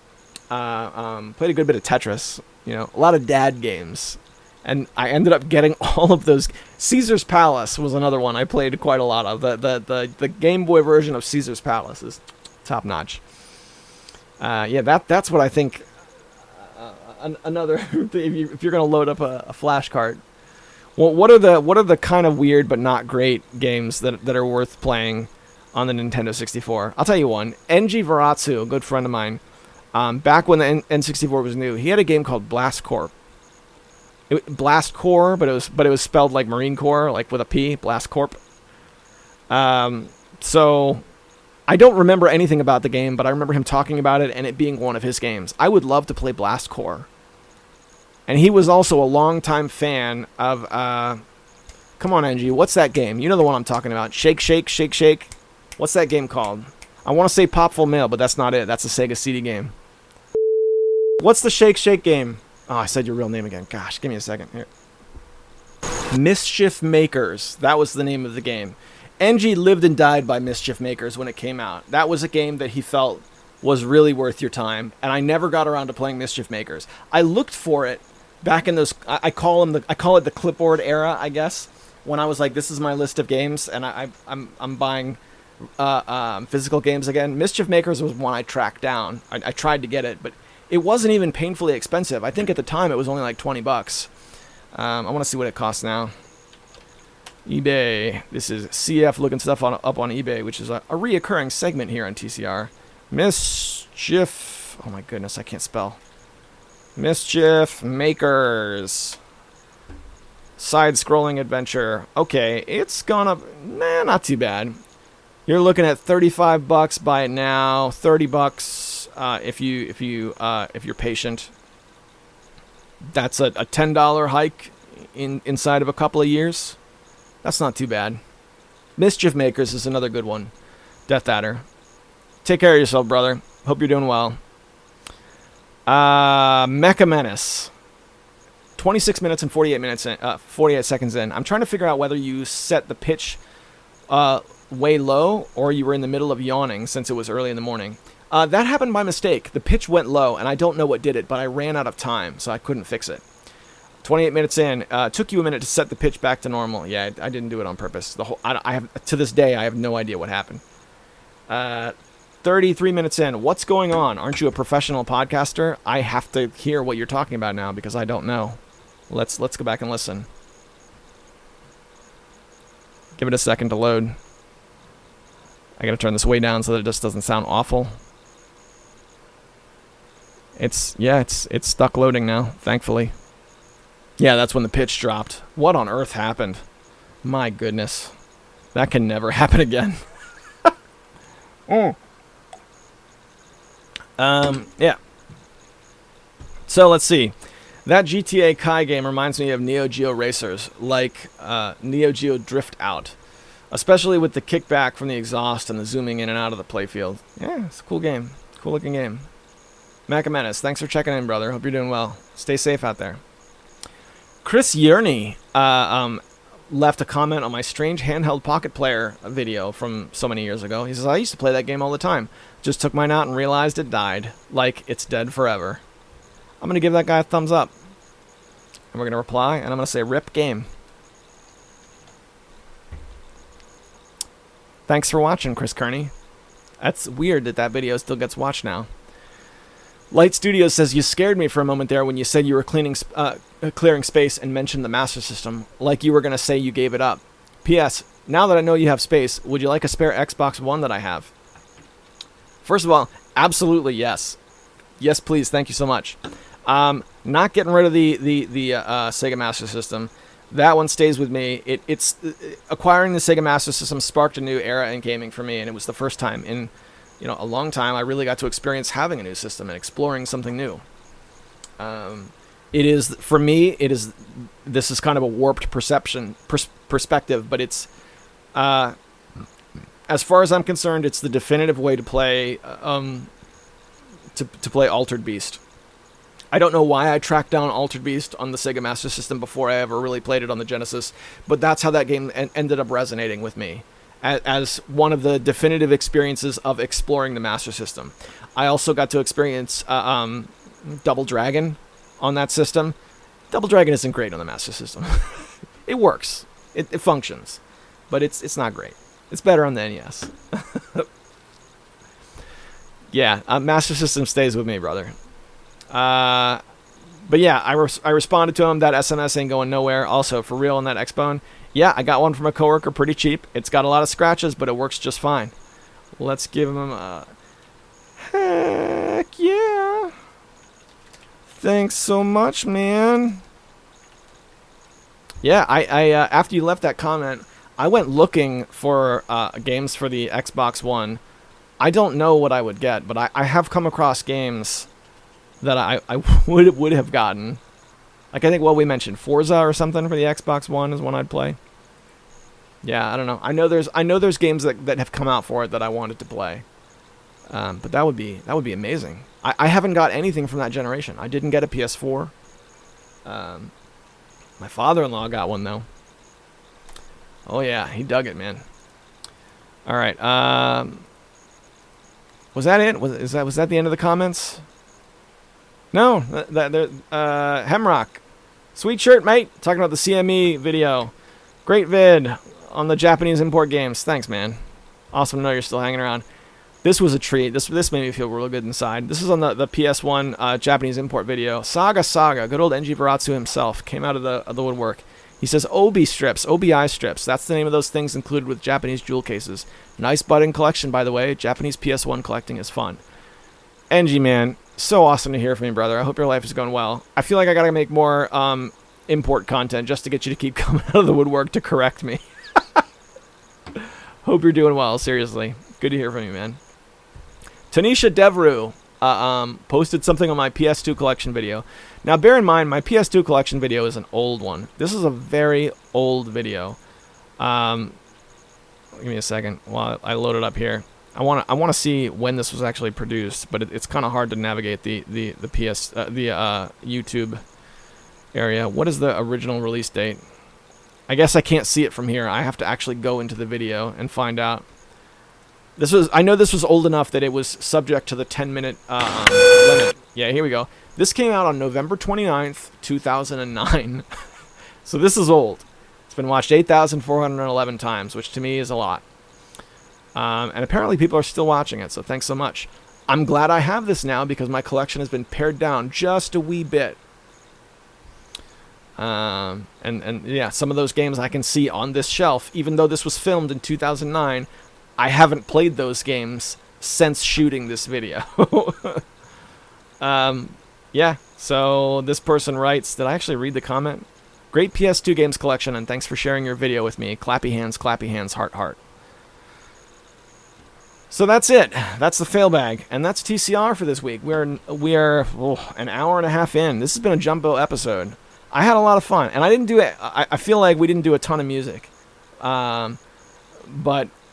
a good bit of Tetris. A lot of dad games. And I ended up getting all of those. Caesar's Palace was another one I played quite a lot of. The Game Boy version of Caesar's Palace is top notch. That's what I think. Another, if you're gonna load up a flash card, well, what are the kind of weird but not great games that are worth playing on the Nintendo 64? I'll tell you one. NG Varatsu, a good friend of mine, back when the N64 was new, he had a game called Blast Corps. Blast Corps, but it was spelled like Marine Corps, like with a P, Blast Corp. So I don't remember anything about the game, but I remember him talking about it and it being one of his games. I would love to play Blast Corps. And he was also a longtime fan of, come on, NG, what's that game? You know the one I'm talking about. Shake, Shake, Shake, Shake. What's that game called? I want to say Popful Mail, but that's not it. That's a Sega CD game. What's the Shake, Shake game? Oh, I said your real name again. Gosh, give me a second here. Mischief Makers. That was the name of the game. NG lived and died by Mischief Makers when it came out. That was a game that he felt was really worth your time, and I never got around to playing Mischief Makers. I looked for it back in those. I call it the clipboard era, I guess. When I was like, this is my list of games, and I'm buying physical games again. Mischief Makers was one I tracked down. I tried to get it, but it wasn't even painfully expensive. I think at the time it was only like $20. I want to see what it costs now. eBay. This is CF looking stuff up on eBay, which is a reoccurring segment here on TCR. Mischief. Oh my goodness, I can't spell. Mischief Makers. Side-scrolling adventure. Okay, it's gone up. Nah, not too bad. You're looking at $35 buy it now. $30 if you're patient. That's a $10 hike inside of a couple of years. That's not too bad. Mischief Makers is another good one. Death Adder. Take care of yourself, brother. Hope you're doing well. Mecha Menace. 26 minutes and 48 seconds in. I'm trying to figure out whether you set the pitch way low or you were in the middle of yawning since it was early in the morning. That happened by mistake. The pitch went low, and I don't know what did it, but I ran out of time, so I couldn't fix it. 28 minutes in. Took you a minute to set the pitch back to normal. Yeah, I didn't do it on purpose. To this day, I have no idea what happened. 33 minutes in. What's going on? Aren't you a professional podcaster? I have to hear what you're talking about now because I don't know. Let's go back and listen. Give it a second to load. I gotta turn this way down so that it just doesn't sound awful. It's stuck loading now, thankfully. Yeah, that's when the pitch dropped. What on earth happened? My goodness. That can never happen again. Yeah. So let's see. That GTA Kai game reminds me of Neo Geo Racers, like Neo Geo Drift Out. Especially with the kickback from the exhaust and the zooming in and out of the playfield. Yeah, it's a cool game. Cool looking game. Mecha Menace, thanks for checking in, brother. Hope you're doing well. Stay safe out there. Chris Yearney left a comment on my strange handheld pocket player video from so many years ago. He says, I used to play that game all the time. Just took mine out and realized it died. Like it's dead forever. I'm going to give that guy a thumbs up. And we're going to reply, and I'm going to say, RIP game. Thanks for watching, Chris Kearney. That's weird that video still gets watched now. Light Studios says, you scared me for a moment there when you said you were clearing space and mentioned the Master System, like you were going to say you gave it up. P.S. Now that I know you have space, would you like a spare Xbox One that I have? First of all, absolutely yes. Yes, please. Thank you so much. Not getting rid of the Sega Master System. That one stays with me. It's acquiring the Sega Master System sparked a new era in gaming for me, and it was the first time in a long time I really got to experience having a new system and exploring something new. It is, for me, this is kind of a warped perspective, but it's, as far as I'm concerned, it's the definitive way to play, to play Altered Beast. I don't know why I tracked down Altered Beast on the Sega Master System before I ever really played it on the Genesis, but that's how that game ended up resonating with me as one of the definitive experiences of exploring the Master System. I also got to experience Double Dragon on that system. Double Dragon isn't great on the Master System. It works. It functions. But it's not great. It's better on the NES. Yeah, Master System stays with me, brother. But yeah, I responded to him. That SMS ain't going nowhere. Also, for real on that Xbone. Yeah, I got one from a coworker pretty cheap. It's got a lot of scratches, but it works just fine. Let's give him a... Heck yeah. Thanks so much, man. Yeah, I after you left that comment, I went looking for games for the Xbox One. I don't know what I would get, but I have come across games that I would have gotten. Like, I think, we mentioned Forza or something for the Xbox One is one I'd play. Yeah, I don't know. I know there's games that have come out for it that I wanted to play. But that would be amazing. I haven't got anything from that generation. I didn't get a PS4. My father-in-law got one though. Oh yeah, he dug it, man. All right. Was that it? Was that the end of the comments? No. Hemrock. Sweet shirt, mate. Talking about the CME video. Great vid on the Japanese import games. Thanks, man. Awesome to know you're still hanging around. This was a treat. This made me feel real good inside. This is on the PS1 Japanese import video. Saga, good old Enji Baratsu himself, came out of the woodwork. He says OBI strips, that's the name of those things included with Japanese jewel cases. Nice budding collection, by the way. Japanese PS1 collecting is fun. Enji, man, so awesome to hear from you, brother. I hope your life is going well. I feel like I gotta make more import content just to get you to keep coming out of the woodwork to correct me. Hope you're doing well, seriously. Good to hear from you, man. Tanisha Devru posted something on my PS2 collection video. Now, bear in mind, my PS2 collection video is an old one. This is a very old video. Give me a second while I load it up here. I want to see when this was actually produced, but it's kind of hard to navigate the YouTube area. What is the original release date? I guess I can't see it from here. I have to actually go into the video and find out. I know this was old enough that it was subject to the 10-minute limit. Yeah, here we go. This came out on November 29th, 2009. So this is old. It's been watched 8,411 times, which to me is a lot. And apparently people are still watching it, so thanks so much. I'm glad I have this now because my collection has been pared down just a wee bit. And yeah, some of those games I can see on this shelf, even though this was filmed in 2009, I haven't played those games since shooting this video. Yeah, so this person writes, did I actually read the comment? Great PS2 games collection, and thanks for sharing your video with me. Clappy hands, heart, heart. So that's it. That's the fail bag, and that's TCR for this week. We are an hour and a half in. This has been a jumbo episode. I had a lot of fun, and I didn't do it. I feel like we didn't do a ton of music, but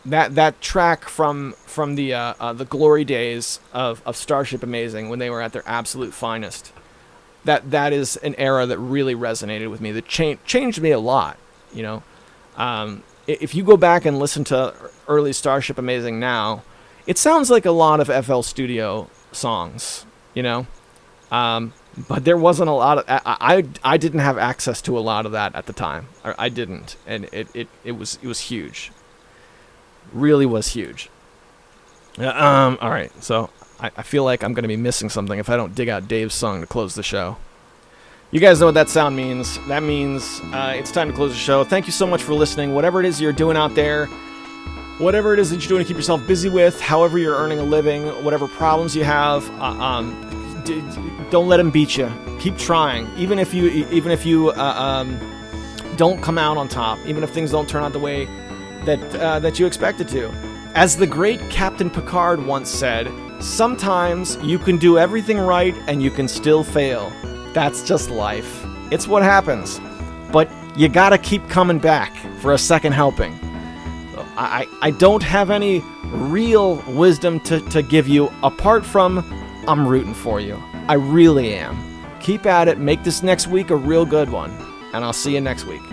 that track from the glory days of Starship Amazing when they were at their absolute finest, that is an era that really resonated with me. That changed me a lot. You know, if you go back and listen to early Starship Amazing now, it sounds like a lot of FL Studio songs. You know. But there wasn't a lot of... I didn't have access to a lot of that at the time. I didn't. And it was huge. Really was huge. Alright, so I feel like I'm going to be missing something if I don't dig out Dave's song to close the show. You guys know what that sound means. That means it's time to close the show. Thank you so much for listening. Whatever it is you're doing out there, whatever it is that you're doing to keep yourself busy with, however you're earning a living, whatever problems you have... don't let them beat you. Keep trying. Even if you don't come out on top, even if things don't turn out the way that you expected to. As the great Captain Picard once said, sometimes you can do everything right and you can still fail. That's just life. It's what happens. But you gotta keep coming back for a second helping. I don't have any real wisdom to give you apart from I'm rooting for you. I really am. Keep at it. Make this next week a real good one. And I'll see you next week.